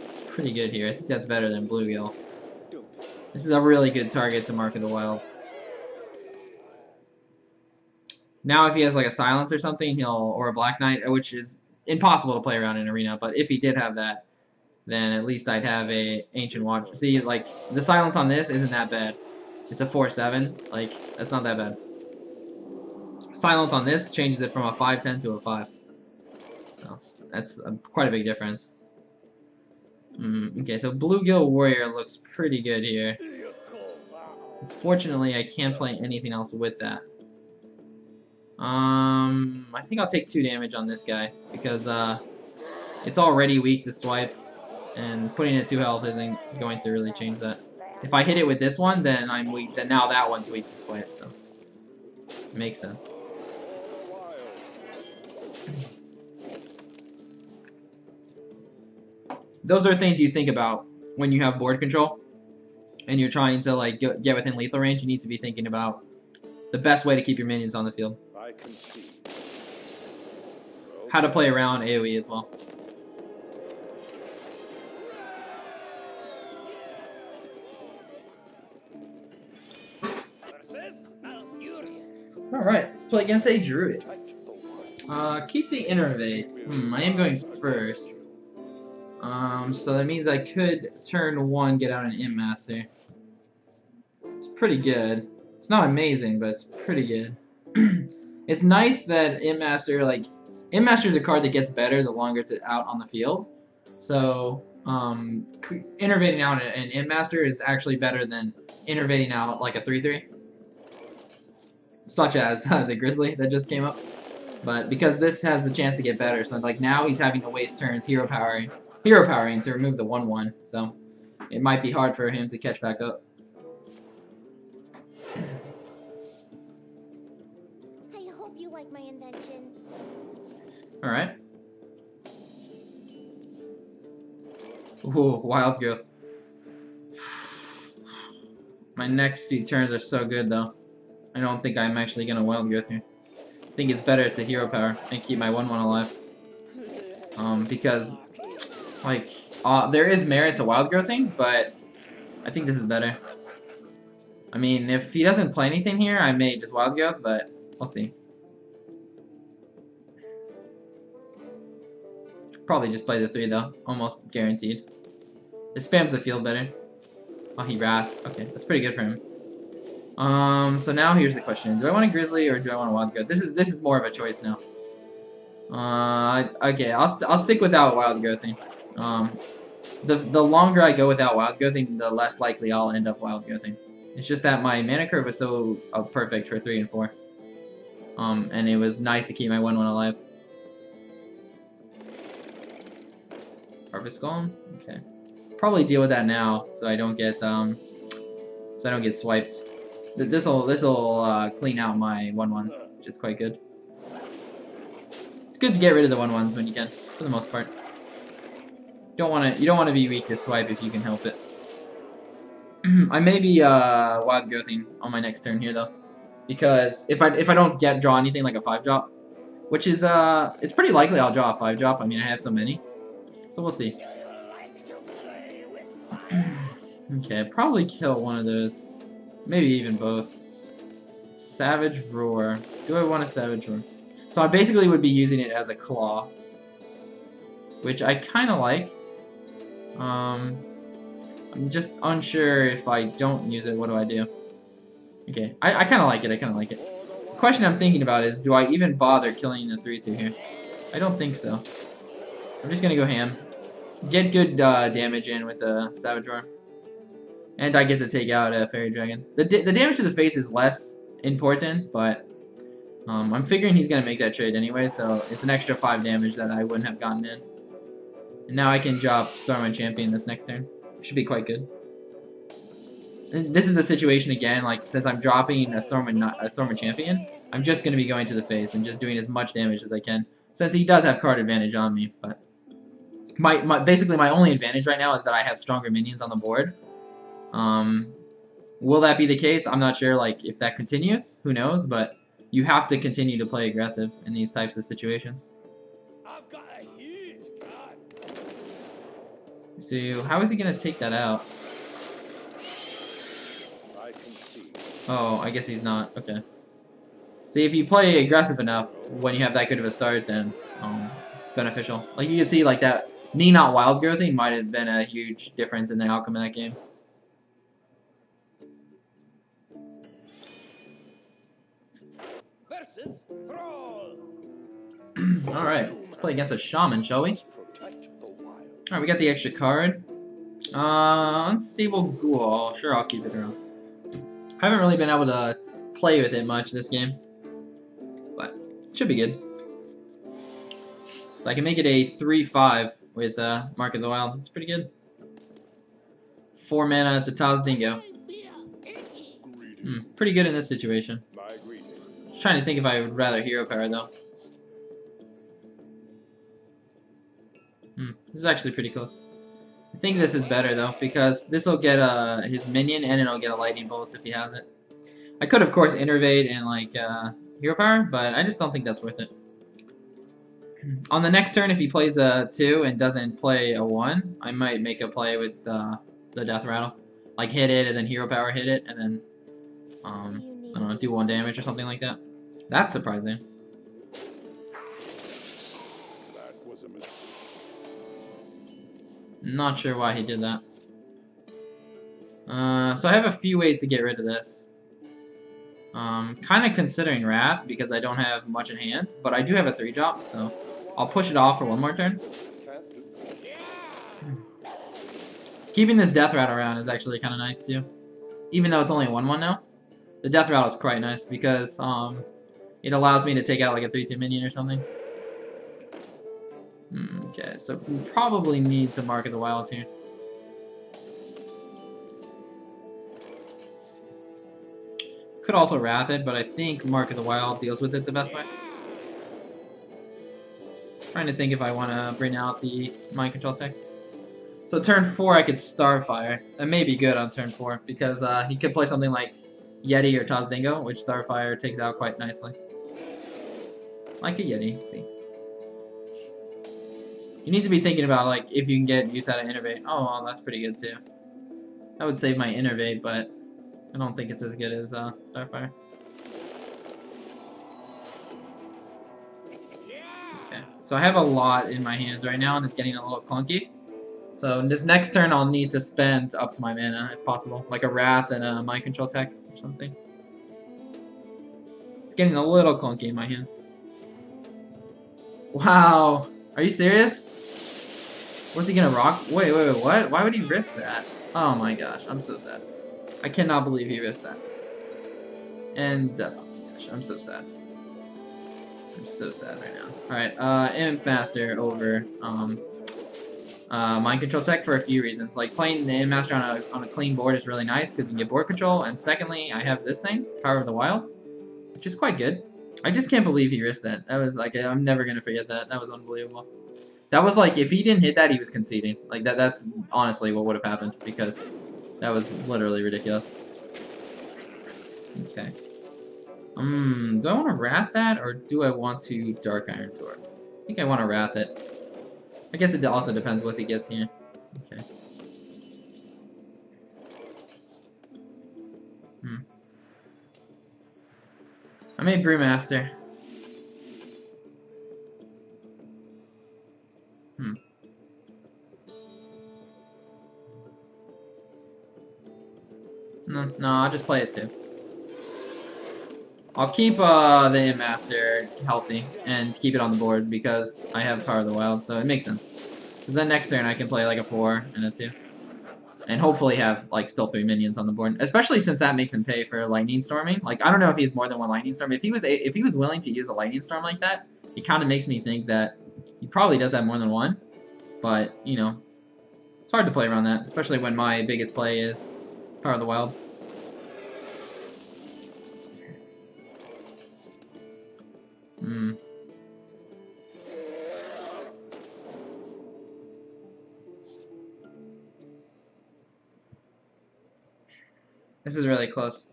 It's pretty good here. I think that's better than Bluegill. This is a really good target to Mark of the Wild. Now, if he has, like, a Silence or something, or a Black Knight, which is impossible to play around in Arena, but if he did have that, then at least I'd have a Ancient Watch. See, like, the Silence on this isn't that bad. It's a 4/7. Like, that's not that bad. Silence on this changes it from a 5/10 to a 5. So, that's quite a big difference. Okay, so Bluegill Warrior looks pretty good here. Unfortunately, I can't play anything else with that. I think I'll take 2 damage on this guy because it's already weak to swipe, and putting it 2 health isn't going to really change that. If I hit it with this one, then I'm weak. Then now that one's weak to swipe, so it makes sense. Those are things you think about when you have board control and you're trying to like get within lethal range. You need to be thinking about the best way to keep your minions on the field. I can see. How to play around AoE as well. Alright, let's play against a Druid. Keep the Innervate. I am going first. So that means I could turn 1 get out an Imp Master. It's pretty good. It's not amazing, but it's pretty good. It's nice that Imp Master, like, Imp Master is a card that gets better the longer it's out on the field. So, innervating out an Imp Master is actually better than innervating out like a 3/3. Such as the Grizzly that just came up. But because this has the chance to get better, so like now he's having to waste turns hero powering to remove the 1/1. So it might be hard for him to catch back up. I hope you like my invention. Alright. Ooh, Wild Growth. My next few turns are so good though. I don't think I'm actually gonna Wild Growth here. I think it's better to hero power and keep my 1/1 alive. Because like there is merit to Wild Growthing, but I think this is better. I mean, if he doesn't play anything here, I may just Wild Growth, but we'll see. Probably just play the 3 though, almost guaranteed. It spams the field better. Oh, he Wrath. Okay, that's pretty good for him. So now here's the question: do I want a Grizzly or do I want a Wild Growth? This is more of a choice now. Okay, I'll stick without Wild Growthing. The longer I go without Wild Growthing, the less likely I'll end up Wild Growthing. It's just that my mana curve was so perfect for 3 and 4. And it was nice to keep my 1/1 alive. Harvest Golem? Okay. Probably deal with that now so I don't get swiped. This'll clean out my 1/1s, which is quite good. It's good to get rid of the 1/1s when you can, for the most part. You don't wanna be weak to swipe if you can help it. I may be Wild Growthing on my next turn here though, because if I don't draw anything like a 5-drop, which is it's pretty likely I'll draw a 5-drop. I mean, I have so many, so we'll see. Okay, probably kill one of those, maybe even both. Savage Roar. Do I want a Savage Roar? So I basically would be using it as a claw, which I kind of like. I'm just unsure if I don't use it, what do I do? Okay, I kind of like it, The question I'm thinking about is, do I even bother killing the 3/2 here? I don't think so. I'm just gonna go ham. Get good damage in with the Savage Roar. And I get to take out a Fairy Dragon. The damage to the face is less important, but I'm figuring he's gonna make that trade anyway, so it's an extra 5 damage that I wouldn't have gotten in. And now I can drop Stormwind Champion this next turn. Should be quite good. And this is the situation again, like since I'm dropping a Stormwind Champion, I'm just gonna be going to the face and just doing as much damage as I can. Since he does have card advantage on me, but basically my only advantage right now is that I have stronger minions on the board. Will that be the case? I'm not sure, like, if that continues. Who knows? But you have to continue to play aggressive in these types of situations. I've got a huge gun. So, how is he going to take that out? I can see. Oh, I guess he's not. Okay. See, if you play aggressive enough when you have that good of a start, then it's beneficial. Like, you can see, like, that me not Wild Growthing might have been a huge difference in the outcome of that game. Alright, let's play against a Shaman, shall we? Alright, we got the extra card. Unstable Ghoul. Sure, I'll keep it around. I haven't really been able to play with it much this game, but it should be good. So I can make it a 3/5 with Mark of the Wild. It's pretty good. 4 mana, it's a Taz Dingo. Pretty good in this situation. Just trying to think if I would rather Hero Power though. This is actually pretty close. I think this is better though, because this will get his minion and it'll get a lightning bolt if he has it. I could of course innervate and like Hero Power, but I just don't think that's worth it. On the next turn, if he plays a 2 and doesn't play a 1, I might make a play with the Death Rattle. Like hit it and then Hero Power hit it and then I don't know, do 1 damage or something like that. That's surprising. That was a mistake. Not sure why he did that. So I have a few ways to get rid of this. Kind of considering Wrath because I don't have much in hand, but I do have a 3-drop, so I'll push it off for 1 more turn. Keeping this Death Rattle around is actually kind of nice too. Even though it's only a 1/1 now, the Death Rattle is quite nice because it allows me to take out like a 3/2 minion or something. Okay, so we probably need to Mark of the Wild here. Could also Wrath it, but I think Mark of the Wild deals with it the best way. Trying to think if I want to bring out the Mind Control tech. So turn 4 I could Starfire. That may be good on turn 4, because he could play something like Yeti or Taz Dingo, which Starfire takes out quite nicely. Like a Yeti, see. You need to be thinking about like if you can get use out of Innervate. Oh, well, that's pretty good too. That would save my Innervate, but I don't think it's as good as Starfire. Okay, so I have a lot in my hands right now, and it's getting a little clunky. So in this next turn, I'll need to spend up to my mana if possible, like a Wrath and a Mind Control tech or something. It's getting a little clunky in my hand. Wow, are you serious? What's he gonna rock? Wait, what? Why would he risk that? Oh my gosh, I'm so sad. I cannot believe he risked that. And, oh my gosh, I'm so sad. I'm so sad right now. Alright, Imp Master over, Mind Control tech for a few reasons. Like, playing the Imp Master on a clean board is really nice because you can get board control, and secondly, I have this thing, Power of the Wild, which is quite good. I just can't believe he risked that. That was, like, I'm never gonna forget that. That was unbelievable. That was like, if he didn't hit that, he was conceding. Like, that's honestly what would have happened, because that was literally ridiculous. Okay. Do I want to Wrath that, or do I want to Dark Iron Torque? I think I want to Wrath it. I guess it also depends what he gets here. Okay. I made Brewmaster. No, I'll just play it too. I'll keep the Imp Master healthy and keep it on the board because I have Power of the Wild, so it makes sense. Because then next turn I can play like a 4 and a 2. And hopefully have like still 3 minions on the board. Especially since that makes him pay for Lightning Storming. Like, I don't know if he has more than 1 Lightning Storm. If he was willing to use a Lightning Storm like that, it kind of makes me think that he probably does have more than 1. But, you know, it's hard to play around that, especially when my biggest play is Power of the Wild. This is really close.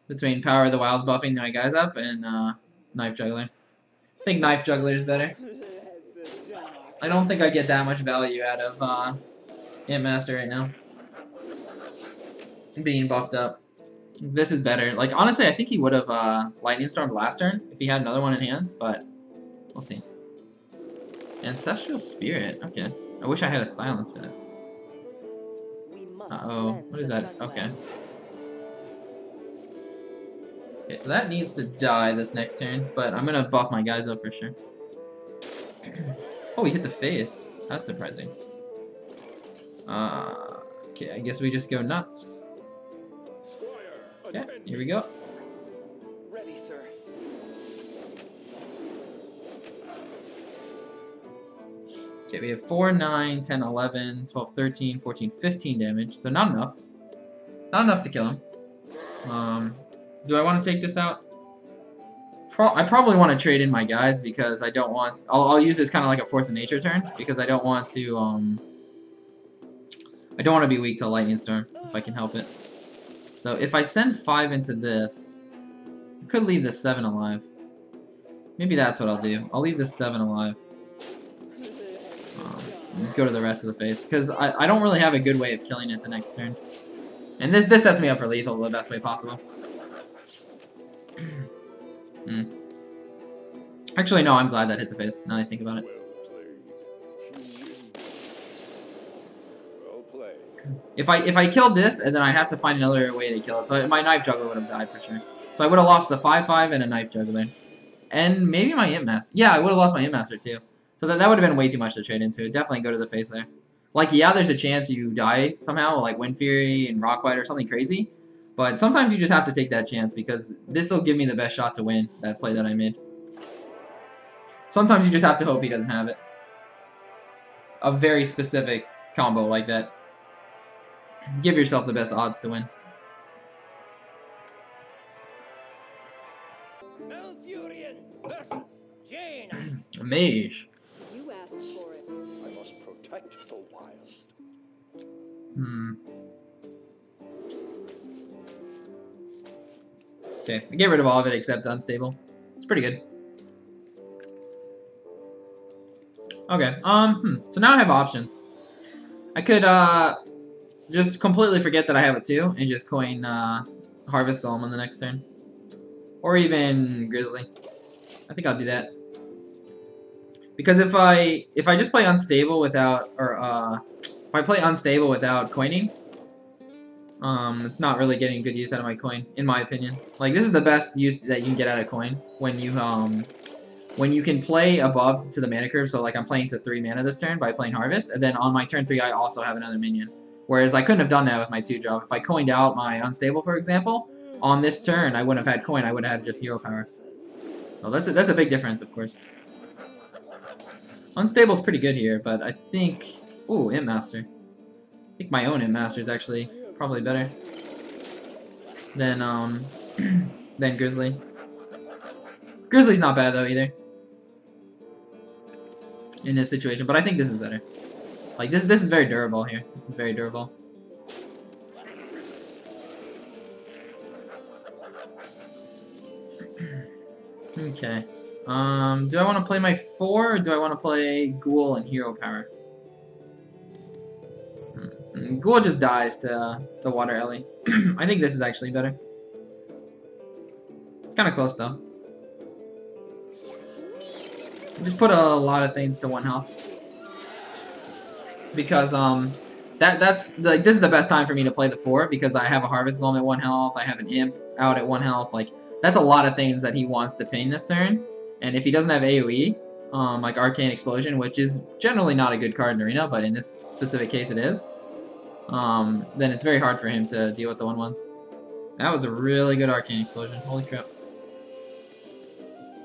Between Power of the Wild buffing my guys up and Knife Juggler. I think Knife Juggler is better. I don't think I get that much value out of Imp Master right now. Being buffed up. This is better. Like, honestly, I think he would have Lightning Stormed last turn if he had another one in hand, but we'll see. Ancestral Spirit. Okay. I wish I had a silence for that. Uh-oh. What is that? Okay. Okay, so that needs to die this next turn, but I'm gonna buff my guys up for sure. Oh, he hit the face. That's surprising. Okay, I guess we just go nuts. Okay, here we go. Ready, sir. Okay, we have 4, 9, 10, 11, 12, 13, 14, 15 damage. So not enough. Not enough to kill him. Do I want to take this out? I probably want to trade in my guys because I don't want... I'll use this kind of like a Force of Nature turn because I don't want to... I don't want to be weak to Lightning Storm if I can help it. So if I send 5 into this, I could leave this 7 alive. Maybe that's what I'll do. I'll leave this 7 alive. Go to the rest of the face because I don't really have a good way of killing it the next turn. And this sets me up for lethal the best way possible. Actually, no, I'm glad that hit the face, now that I think about it. Well played. If I killed this, and then I'd have to find another way to kill it. So my Knife Juggler would have died for sure. So I would have lost the 5/5 and a Knife Juggler. And maybe my Imp Master. Yeah, I would have lost my Imp Master too. So that would have been way too much to trade into. Definitely go to the face there. Like, yeah, there's a chance you die somehow, like Wind Fury and Rockbite or something crazy. But sometimes you just have to take that chance because this will give me the best shot to win that play that I made. Sometimes you just have to hope he doesn't have it. A very specific combo like that. Give yourself the best odds to win. Malfurion versus Jane. Mage. You asked for it. I must protect the wild. Okay, I get rid of all of it except Unstable. It's pretty good. Okay, so now I have options. I could, just completely forget that I have it too, and just coin, Harvest Golem on the next turn. Or even Grizzly. I think I'll do that. Because if I just play Unstable without, or, if I play Unstable without coining, it's not really getting good use out of my coin, in my opinion. Like, this is the best use that you can get out of coin, when you can play above to the mana curve, so like I'm playing to 3 mana this turn by playing Harvest, and then on my turn 3 I also have another minion. Whereas I couldn't have done that with my 2-drop. If I coined out my Unstable, for example, on this turn I wouldn't have had coin, I would have had just hero power. So that's a big difference, of course. Unstable's pretty good here, but I think... Ooh, Imp Master. I think my own Imp Master is actually probably better than than Grizzly. Grizzly's not bad though either in this situation, but I think this is better. Like this is very durable here. This is very durable. Okay. Do I want to play my 4 or do I want to play Ghoul and Hero Power? Ghoul just dies to the Water Ellie. I think this is actually better. It's kind of close though. Just put a lot of things to 1 health. Because that's like this is the best time for me to play the 4 because I have a Harvest Golem at 1 health, I have an Imp out at 1 health. Like that's a lot of things that he wants to ping this turn. And if he doesn't have AoE, like Arcane Explosion, which is generally not a good card in Arena, but in this specific case it is, then it's very hard for him to deal with the 1/1s. That was a really good Arcane Explosion. Holy crap.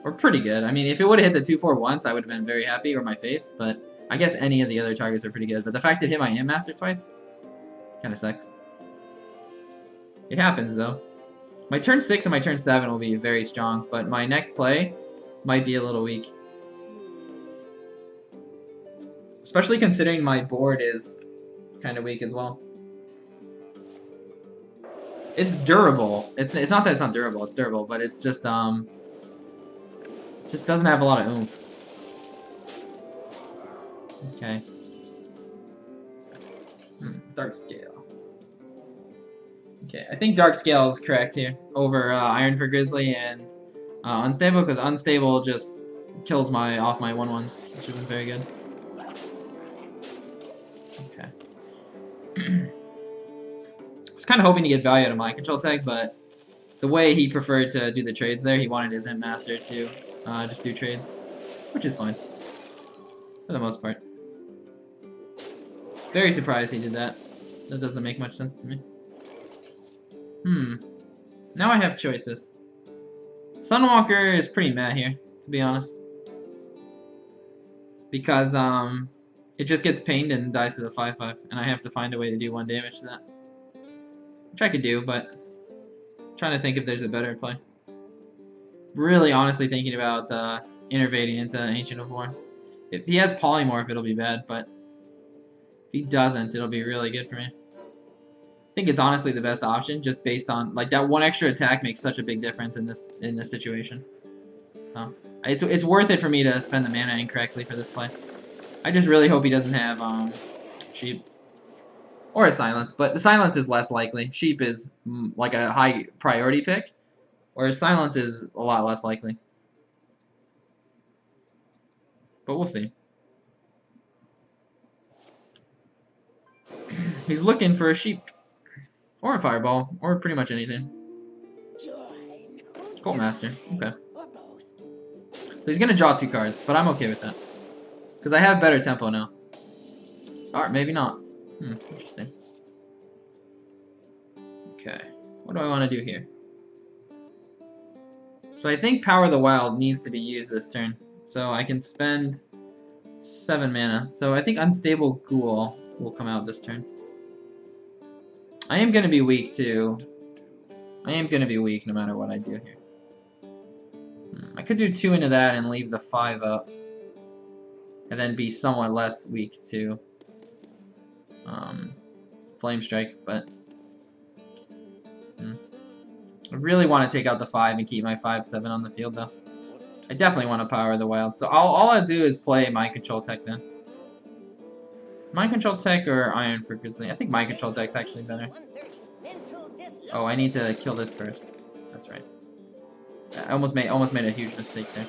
Or pretty good. I mean, if it would have hit the 2/4 once, I would have been very happy, or my face, but I guess any of the other targets are pretty good. But the fact that it hit my Imp Master twice kind of sucks. It happens, though. My turn 6 and my turn 7 will be very strong, but my next play might be a little weak. Especially considering my board is kind of weak as well. It's durable. It's not that it's not durable. It's durable, but it's just it just doesn't have a lot of oomph. Okay. Dark Scale. Okay, I think Dark Scale is correct here over Iron for Grizzly and Unstable, because Unstable just kills off my 1/1s, which isn't very good. Okay. I was kind of hoping to get value out of my control tag, but the way he preferred to do the trades there, he wanted his Imp Master to just do trades, which is fine for the most part. Very surprised he did that. That doesn't make much sense to me. Now I have choices. Sunwalker is pretty meh here, to be honest. Because, it just gets pinged and dies to the 5/5, and I have to find a way to do 1 damage to that. Which I could do, but I'm trying to think if there's a better play. Really honestly thinking about innervating into Ancient of War. If he has Polymorph, it'll be bad, but if he doesn't, it'll be really good for me. I think it's honestly the best option, just based on like that 1 extra attack makes such a big difference in this situation. So it's worth it for me to spend the mana incorrectly for this play. I just really hope he doesn't have Sheep or a Silence, but the Silence is less likely. Sheep is like a high priority pick, whereas Silence is a lot less likely. But we'll see. He's looking for a Sheep. Or a Fireball. Or pretty much anything. Colt Master. Okay. So he's going to draw 2 cards, but I'm okay with that. Because I have better tempo now. Alright, maybe not. Interesting. Okay. What do I want to do here? So I think Power of the Wild needs to be used this turn. So I can spend 7 mana. So I think Unstable Ghoul will come out this turn. I am going to be weak too. I am going to be weak no matter what I do here. I could do 2 into that and leave the 5 up. And then be somewhat less weak to Flame Strike, but I really want to take out the 5 and keep my 5/7 on the field though. I definitely want to Power the Wild. So all I'll do is play Mind Control Tech then. Mind Control Tech or Iron for Grizzly? I think Mind Control Tech's actually better. Oh, I need to kill this first. That's right. I almost made a huge mistake there.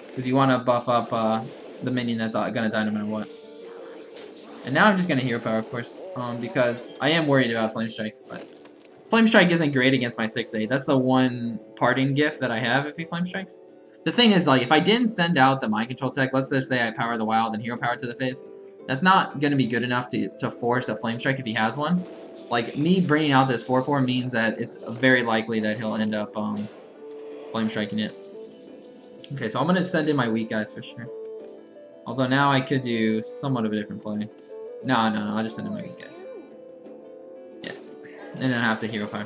Because you want to buff up the minion that's gonna die no matter what. And now I'm just gonna Hero Power, of course, because I am worried about Flame Strike. But Flame Strike isn't great against my 6/8. That's the one parting gift that I have if he Flame Strikes. The thing is, like, if I didn't send out the Mind Control Tech, let's just say I Power the Wild and Hero Power to the face, that's not going to be good enough to force a Flame Strike if he has one. Like, me bringing out this 4/4 means that it's very likely that he'll end up Flame Striking it. Okay, so I'm going to send in my weak guys for sure. Although now I could do somewhat of a different play. No, I'll just send in my weak guys. Yeah. And then I have to Hero Power.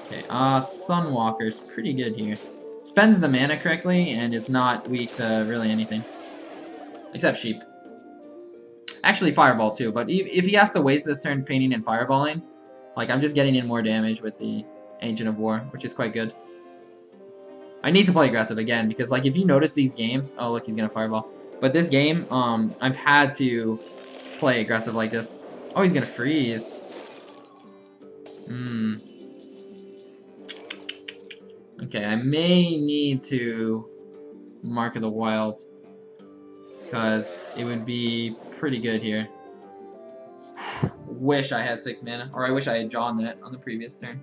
Okay, Sunwalker's pretty good here. Spends the mana correctly, and it's not weak to really anything. Except Sheep. Actually, Fireball too, but if he has to waste this turn painting and fireballing, like, I'm just getting in more damage with the Ancient of War, which is quite good. I need to play aggressive again, because, like, if you notice these games... Oh, look, he's gonna Fireball. But this game, I've had to play aggressive like this. Oh, he's gonna freeze. Okay, I may need to Mark of the Wild, because it would be pretty good here. Wish I had 6 mana, or I wish I had drawn that on the previous turn.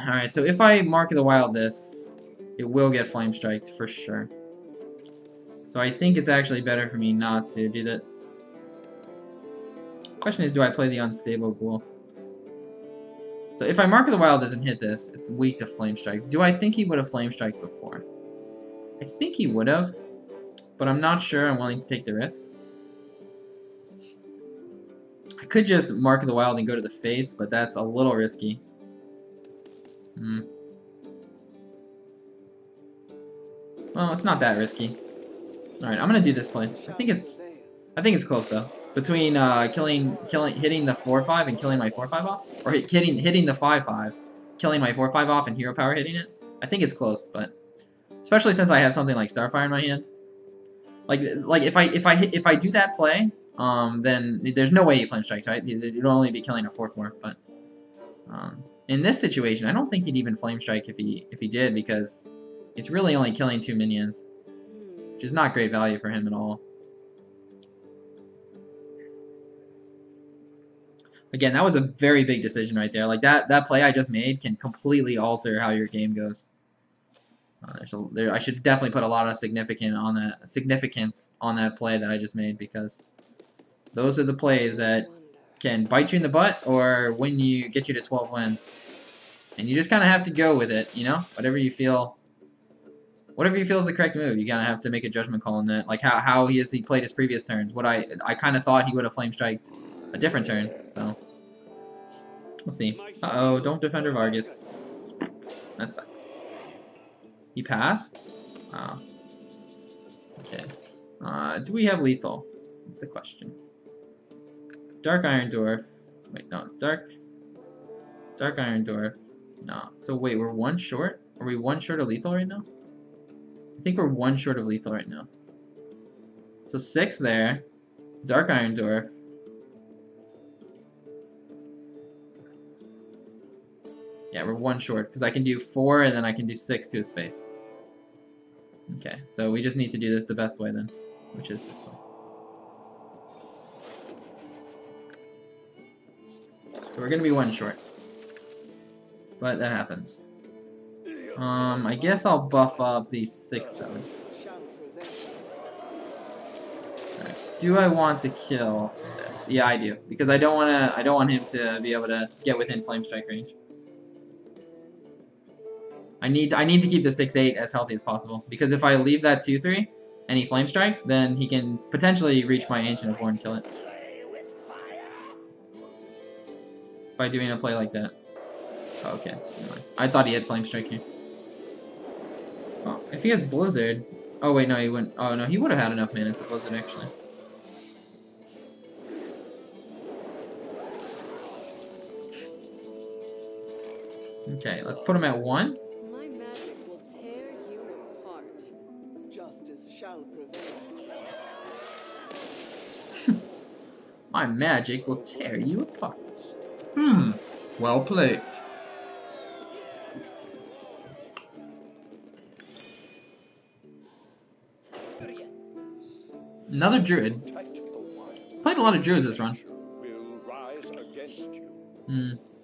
Alright, so if I Mark of the Wild this, it will get Flame Striked for sure. So I think it's actually better for me not to do that. Question is, do I play the Unstable Ghoul? So if I Mark of the Wild doesn't hit this, it's weak to Flame Strike. Do I think he would have Flame Strike before? I think he would have, but I'm not sure I'm willing to take the risk. I could just Mark of the Wild and go to the face, but that's a little risky. Well, it's not that risky. Alright, I'm gonna do this play. I think it's close though. Between hitting the 4/5 and killing my 4/5 off, or hitting the 5/5, killing my 4/5 off and Hero Power hitting it. I think it's close, but especially since I have something like Starfire in my hand. Like if I do that play, then there's no way he Flame Strikes, right? It'd only be killing a 4/4. But in this situation, I don't think he'd even Flame Strike if he did, because it's really only killing 2 minions, which is not great value for him at all. Again, that was a very big decision right there. Like that play I just made can completely alter how your game goes. I should definitely put a lot of significance on that play that I just made, because those are the plays that can bite you in the butt or win you, get you to 12 wins. And you just kind of have to go with it, you know? Whatever you feel is the correct move. You kind of have to make a judgment call on that. Like how he played his previous turns. What I kind of thought he would have flame striked a different turn. So we'll see. Uh-oh, don't Defender Vargas. That sucks. He passed? Wow. Okay. Do we have lethal? That's the question. Dark Iron Dwarf. Wait, no. Dark Iron Dwarf. No. So wait, we're one short? Are we one short of lethal right now? I think we're one short of lethal right now. So 6 there. Dark Iron Dwarf. Yeah, we're one short because I can do 4 and then I can do 6 to his face. Okay, so we just need to do this the best way then, which is this way. So we're gonna be one short. But that happens. I guess I'll buff up the 6/7. Right. Do I want to kill this? Yeah, I do. Because I don't want him to be able to get within flame strike range. I need to keep the 6/8 as healthy as possible. Because if I leave that 2/3 and he flame strikes, then he can potentially reach my Ancient of War and kill it. By doing a play like that. Oh, okay. I thought he had flame strike here. Oh, if he has Blizzard... Oh, wait, no, he wouldn't... Oh, no, he would have had enough mana to Blizzard, actually. Okay, let's put him at 1. My magic will tear you apart. Justice shall prevail. My magic will tear you apart. Well played. Another Druid. Played a lot of Druids this run. Will rise against you.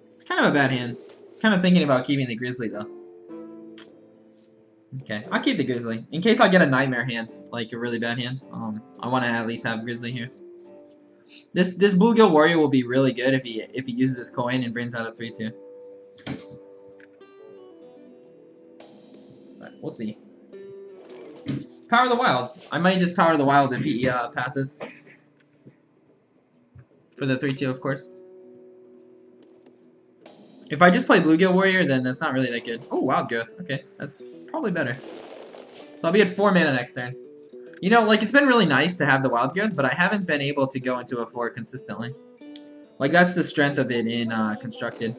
It's kind of a bad hand. Kind of thinking about keeping the Grizzly though. Okay, I'll keep the Grizzly in case I get a Nightmare hand, like a really bad hand. I want to at least have Grizzly here. This Bluegill Warrior will be really good if he uses his coin and brings out a 3/2. Right, we'll see. Power the Wild. I might just Power the Wild if he passes. For the 3/2, of course. If I just play Bluegill Warrior, then that's not really that good. Oh, Wild Growth. Okay, that's probably better. So I'll be at 4 mana next turn. You know, like, it's been really nice to have the Wild Growth, but I haven't been able to go into a 4 consistently. Like, that's the strength of it in Constructed.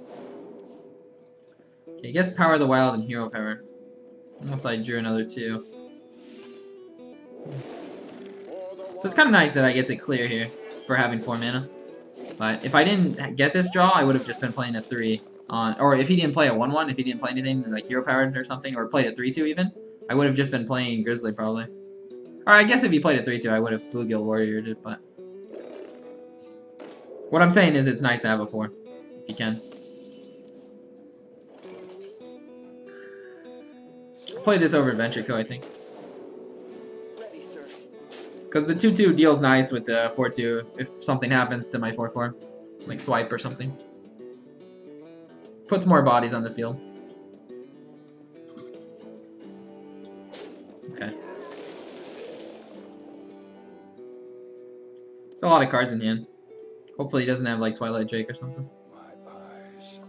Okay, I guess Power the Wild and Hero Power. Unless I drew another 2. So it's kind of nice that I get to clear here for having 4 mana. But if I didn't get this draw, I would have just been playing a 3 on, or if he didn't play a 1/1, if he didn't play anything like Hero Powered or something, or played a 3/2 even, I would have just been playing Grizzly probably. Or I guess if he played a 3/2, I would have Bluegill Warriored it, but what I'm saying is it's nice to have a 4 if you can. I'll play this over Adventure Co, I think. Because the 2/2 deals nice with the 4/2 if something happens to my 4/4. Like swipe or something. Puts more bodies on the field. Okay. It's a lot of cards in hand. Hopefully he doesn't have like Twilight Drake or something.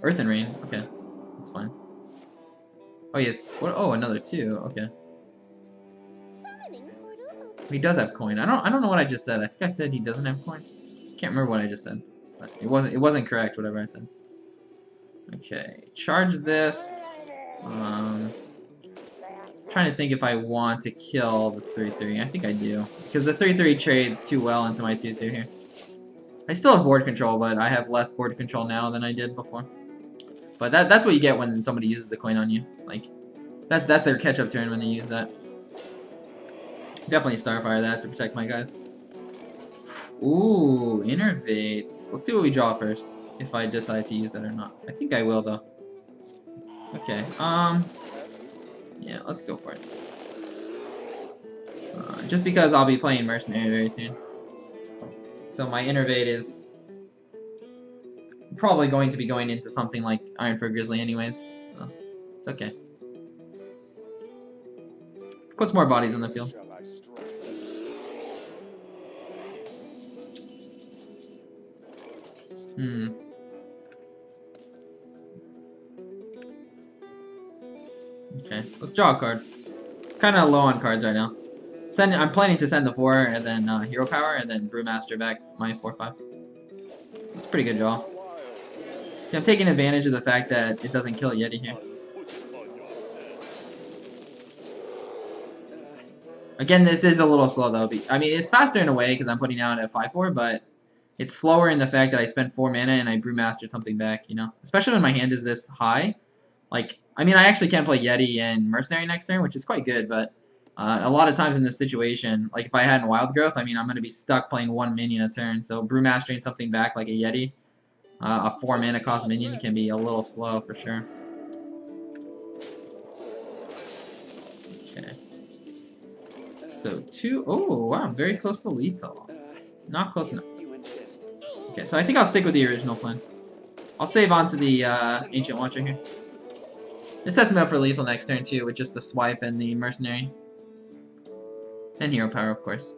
Earth and Rain. Okay. That's fine. Oh yes. What? Oh, another 2. Okay. He does have coin. I don't know what I just said. I think I said he doesn't have coin. Can't remember what I just said. But it wasn't correct, whatever I said. Okay. Charge this. Trying to think if I want to kill the 3/3. I think I do. Because the 3/3 trades too well into my 2/2 here. I still have board control, but I have less board control now than I did before. But that's what you get when somebody uses the coin on you. Like, that's their catch-up turn when they use that. Definitely Starfire that to protect my guys. Ooh, Innervate. Let's see what we draw first, if I decide to use that or not. I think I will, though. Okay, yeah, let's go for it. Just because I'll be playing Mercenary very soon. So my Innervate is probably going to be going into something like Ironfur Grizzly anyways. So it's okay. Puts more bodies on the field. Shall I strike? Okay, let's draw a card. Kind of low on cards right now. I'm planning to send the 4 and then Hero Power and then Brewmaster back my 4/5. It's a pretty good draw. See, I'm taking advantage of the fact that it doesn't kill Yeti here. Again, this is a little slow though. I mean, it's faster in a way because I'm putting out a 5/4, but it's slower in the fact that I spent 4 mana and I Brewmaster something back, you know? Especially when my hand is this high. Like, I mean, I actually can play Yeti and Mercenary next turn, which is quite good, but a lot of times in this situation, like if I had Wild Growth, I mean, I'm going to be stuck playing 1 minion a turn, so Brewmastering something back like a Yeti, a 4 mana cost minion can be a little slow for sure. Okay. So 2, oh wow, very close to lethal. Not close enough. Okay, so I think I'll stick with the original plan. I'll save on to the Ancient Watcher here. This sets me up for lethal next turn too, with just the swipe and the Mercenary. And Hero Power, of course.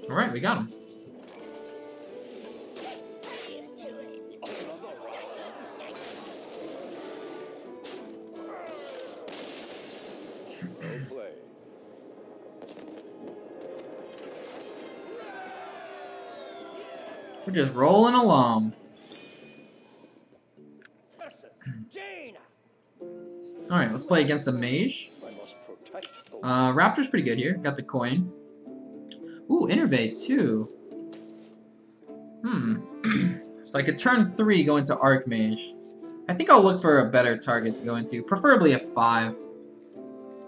Alright, we got him. We're just rolling along. Alright, let's play against the Mage. Raptor's pretty good here. Got the coin. Ooh, Innervate too. So I could turn 3 go into Archmage. I think I'll look for a better target to go into. Preferably a 5.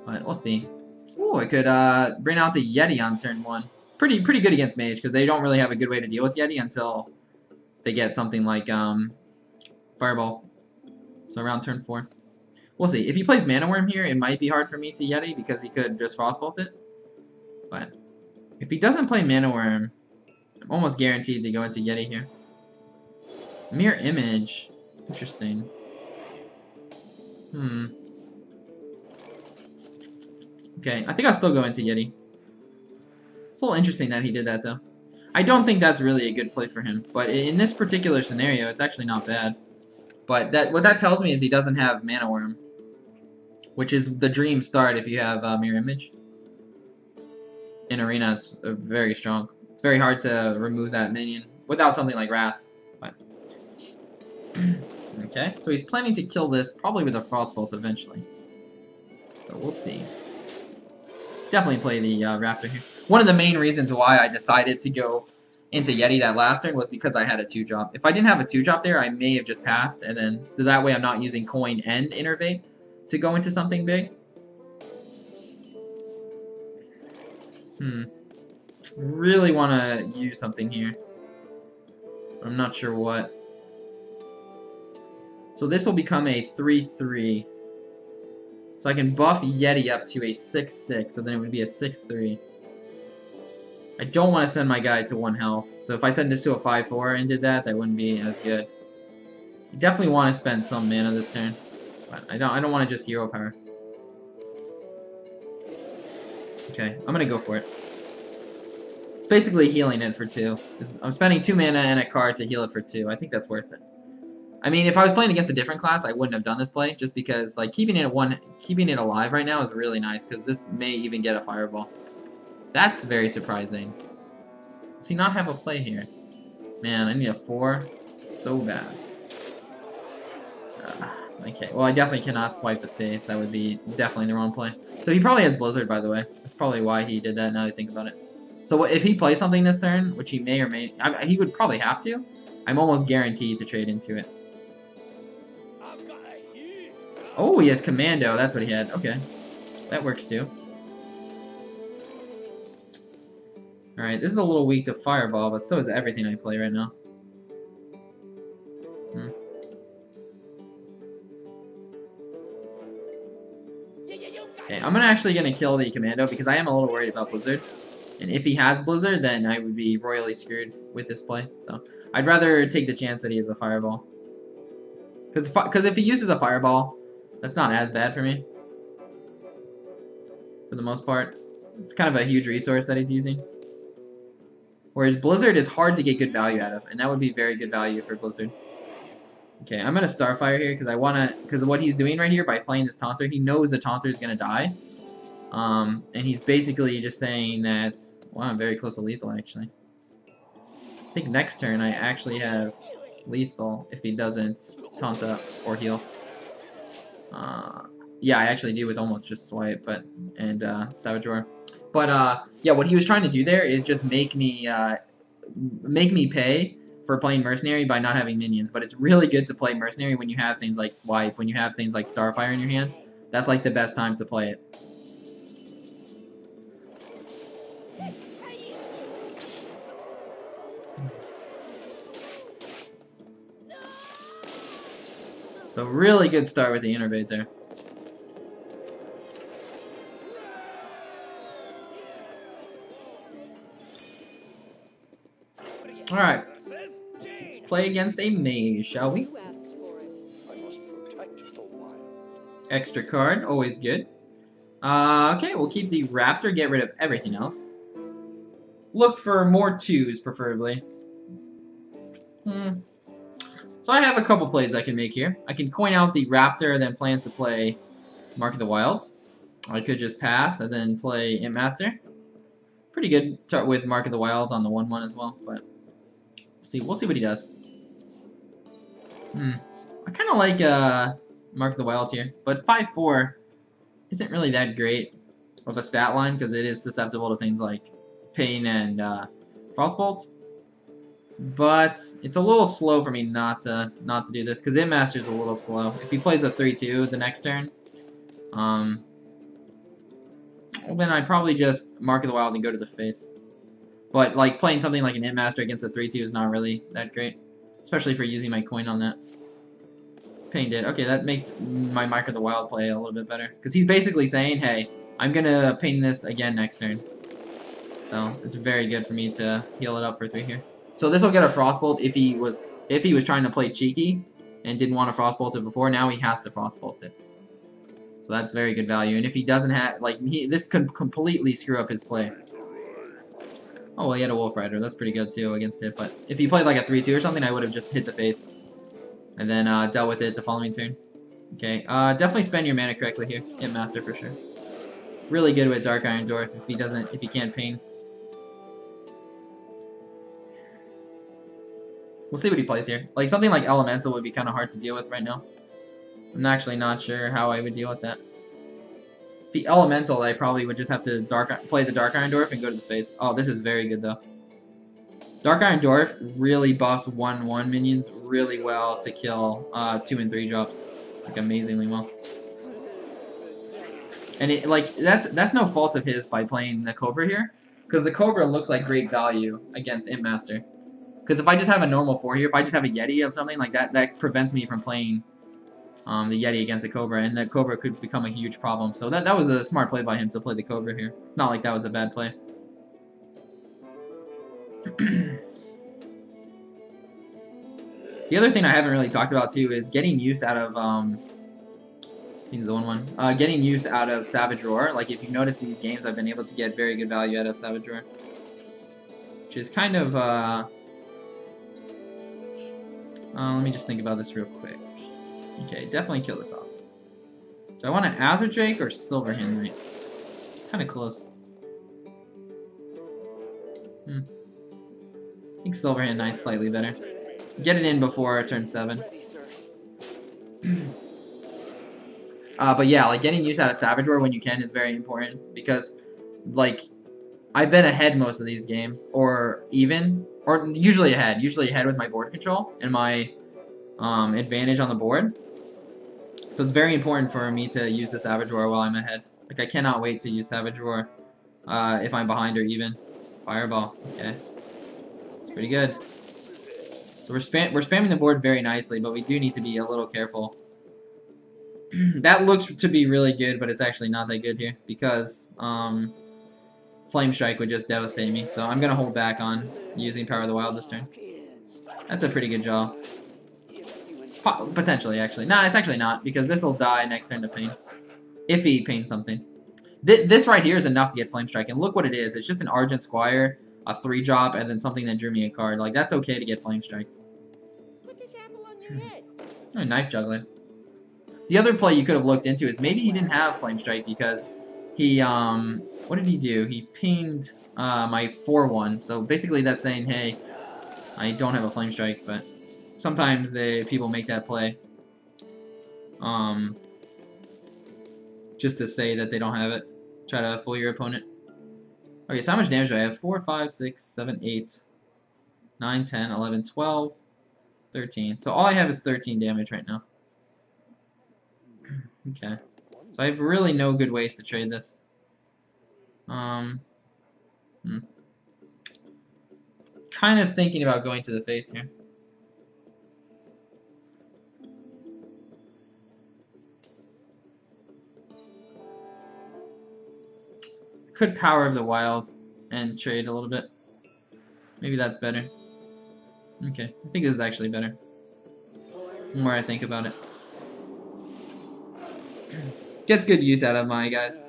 But we'll see. Ooh, I could bring out the Yeti on turn 1. Pretty good against Mage, because they don't really have a good way to deal with Yeti until they get something like Fireball. So around turn 4. We'll see. If he plays Mana Worm here, it might be hard for me to Yeti, because he could just Frostbolt it. But if he doesn't play Mana Worm, I'm almost guaranteed to go into Yeti here. Mirror Image. Interesting. Okay, I think I'll still go into Yeti. It's a little interesting that he did that, though. I don't think that's really a good play for him, but in this particular scenario, it's actually not bad. But what that tells me is he doesn't have Mana Worm, which is the dream start if you have Mirror Image. In Arena, it's very strong. It's very hard to remove that minion without something like Wrath. But okay, so he's planning to kill this probably with a Frostbolt eventually. So we'll see. Definitely play the Raptor here. One of the main reasons why I decided to go into Yeti that last turn was because I had a 2-drop. If I didn't have a 2-drop there, I may have just passed, and then so that way I'm not using Coin and Innervate to go into something big. Really want to use something here. I'm not sure what. So this will become a 3/3. So I can buff Yeti up to a 6/6, so then it would be a 6/3. I don't want to send my guy to 1 health. So if I send this to a 5/4 and did that, that wouldn't be as good. I definitely want to spend some mana this turn. But I don't want to just Hero Power. Okay, I'm gonna go for it. It's basically healing it for 2. I'm spending 2 mana and a card to heal it for 2. I think that's worth it. I mean, if I was playing against a different class, I wouldn't have done this play, just because like keeping it alive right now is really nice, because this may even get a Fireball. That's very surprising. Does he not have a play here? Man, I need a 4 so bad. Okay, well I definitely cannot swipe the face. That would be definitely the wrong play. So he probably has Blizzard, by the way. That's probably why he did that, now that I think about it. So if he plays something this turn, which he may or may... he would probably have to, I'm almost guaranteed to trade into it. Oh, he has Commando. That's what he had. Okay. That works too. Alright, this is a little weak to Fireball, but so is everything I play right now. Okay, I'm actually gonna kill the commando because I am a little worried about Blizzard. And if he has Blizzard, then I would be royally screwed with this play. So I'd rather take the chance that he has a Fireball. Because if he uses a Fireball, that's not as bad for me. For the most part. It's kind of a huge resource that he's using. Whereas Blizzard is hard to get good value out of, and that would be very good value for Blizzard. Okay, I'm gonna Starfire here because what he's doing right here by playing this Taunter, he knows the Taunter is gonna die. And he's basically just saying that, wow, I'm very close to lethal actually. I think next turn I actually have lethal if he doesn't taunt up or heal. Yeah, I actually do with almost just swipe, and Savage Roar. But yeah, what he was trying to do there is just make me pay for playing Mercenary by not having minions. But it's really good to play Mercenary when you have things like swipe, when you have things like Starfire in your hand. That's like the best time to play it. So really good start with the Innervate there. Alright. Let's play against a mage, shall we? You asked for it. I must protect the wild. Extra card, always good. Okay, we'll keep the Raptor, get rid of everything else. Look for more 2s, preferably. So I have a couple plays I can make here. I can coin out the Raptor, then plan to play Mark of the Wild. I could just pass and then play Imp Master. Pretty good with Mark of the Wild on the 1/1 as well, but we'll see what he does. I kind of like Mark of the Wild here, but 5/4 isn't really that great of a stat line because it is susceptible to things like Pain and Frostbolt. But it's a little slow for me not to do this because Imp Master's a little slow. If he plays a 3/2 the next turn, well, then I'd probably just Mark of the Wild and go to the face. But like playing something like an Imp Master against a 3/2 is not really that great, especially for using my coin on that. Pain did. Okay, that makes my Mark of the Wild play a little bit better because he's basically saying, "Hey, I'm gonna Pain this again next turn." So it's very good for me to heal it up for 3 here. So this will get a Frostbolt if he was trying to play cheeky and didn't want to Frostbolt it before. Now he has to Frostbolt it. So that's very good value. And if he doesn't have, like, this could completely screw up his play. Oh, well, he had a Wolf Rider. That's pretty good, too, against it. But if he played, like, a 3/2 or something, I would have just hit the face. And then dealt with it the following turn. Okay, definitely spend your mana correctly here. Imp Master for sure. Really good with Dark Iron Dwarf if he can't Pain. We'll see what he plays here. Like, something like Elemental would be kind of hard to deal with right now. I'm actually not sure how I would deal with that. If he Elemental, I probably would just have to play the Dark Iron Dwarf and go to the face. Oh, this is very good, though. Dark Iron Dwarf really buffs 1/1 minions really well to kill 2 and 3 drops. Like, amazingly well. And it, like, that's no fault of his by playing the Cobra here. Because the Cobra looks like great value against Imp Master. Because if I just have a normal 4 here, if I just have a Yeti or something like that, that prevents me from playing the Yeti against the Cobra, and the Cobra could become a huge problem. So that was a smart play by him to play the Cobra here. It's not like that was a bad play. The other thing I haven't really talked about too is getting use out of getting use out of Savage Roar. Like if you've noticed these games, I've been able to get very good value out of Savage Roar, which is kind of let me just think about this real quick. Okay, definitely kill this off. Do I want an Azure Drake or Silver Hand Knight? It's kind of close. I think Silver Hand Knight's slightly better. Get it in before turn 7. But yeah, like getting use out of Savage Roar when you can is very important because, like, I've been ahead most of these games, or usually ahead with my board control and my advantage on the board. So it's very important for me to use the Savage Roar while I'm ahead. Like I cannot wait to use Savage Roar if I'm behind or even. Fireball, okay, it's pretty good. So we're spamming the board very nicely, but we do need to be a little careful. That looks to be really good, but it's actually not that good here because Flame Strike would just devastate me. So I'm gonna hold back on using Power of the Wild this turn. That's a pretty good draw. Potentially, actually. Nah, it's actually not, because this will die next turn to Pain. If he pains something. This right here is enough to get Flame Strike, and look what it is. It's just an Argent Squire, a 3-drop, and then something that drew me a card. Like, that's okay to get Flame Strike. Put this apple on your head. Oh, Knife Juggler. The other play you could have looked into is maybe he didn't have Flame Strike because he, what did he do? He pinged my 4-1. So basically that's saying, hey, I don't have a Flame Strike, but sometimes people make that play. Just to say that they don't have it. Try to fool your opponent. Okay, so how much damage do I have? 4, 5, 6, 7, 8, 9, 10, 11, 12, 13. So all I have is 13 damage right now. Okay. So I have really no good ways to trade this. Kind of thinking about going to the face here. Could Power of the Wild and trade a little bit. Maybe that's better. Okay, I think this is actually better. The more I think about it. Gets good use out of my guys.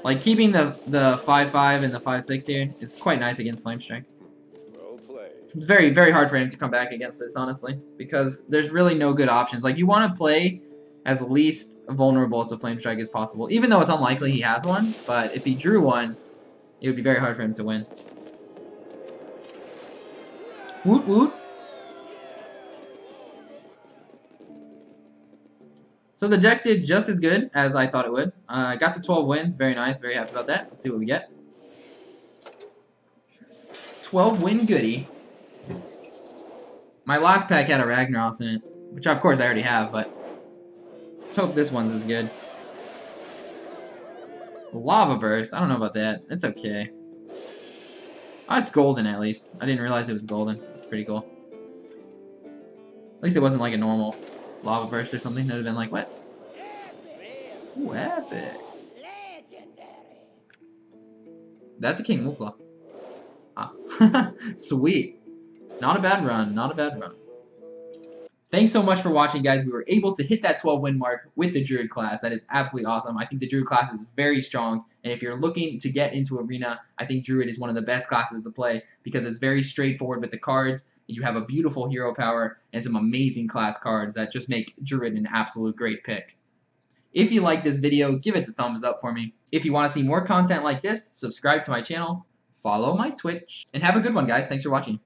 Like, keeping the 5-5 and the 5-6 here is quite nice against Flame Strike. It's very, very hard for him to come back against this, honestly. Because there's really no good options. Like, you want to play as least vulnerable to Flame Strike as possible. Even though it's unlikely he has one. But if he drew one, it would be very hard for him to win. Woot woot. So the deck did just as good as I thought it would. Got to 12 wins. Very nice. Very happy about that. Let's see what we get. 12 win goodie. My last pack had a Ragnaros in it, which of course I already have, but let's hope this one's as good. Lava Burst. I don't know about that. It's okay. Oh, it's golden at least. I didn't realize it was golden. That's pretty cool. At least it wasn't like a normal Lava Burst or something. It would have been like, what? Ooh, epic. That's a King Mukla. Ah. Sweet. Not a bad run. Not a bad run. Thanks so much for watching, guys. We were able to hit that 12 win mark with the Druid class. That is absolutely awesome. I think the Druid class is very strong. And if you're looking to get into Arena, I think Druid is one of the best classes to play because it's very straightforward with the cards. You have a beautiful hero power and some amazing class cards that just make Druid an absolute great pick. If you like this video, give it the thumbs up for me. If you want to see more content like this, subscribe to my channel, follow my Twitch, and have a good one, guys. Thanks for watching.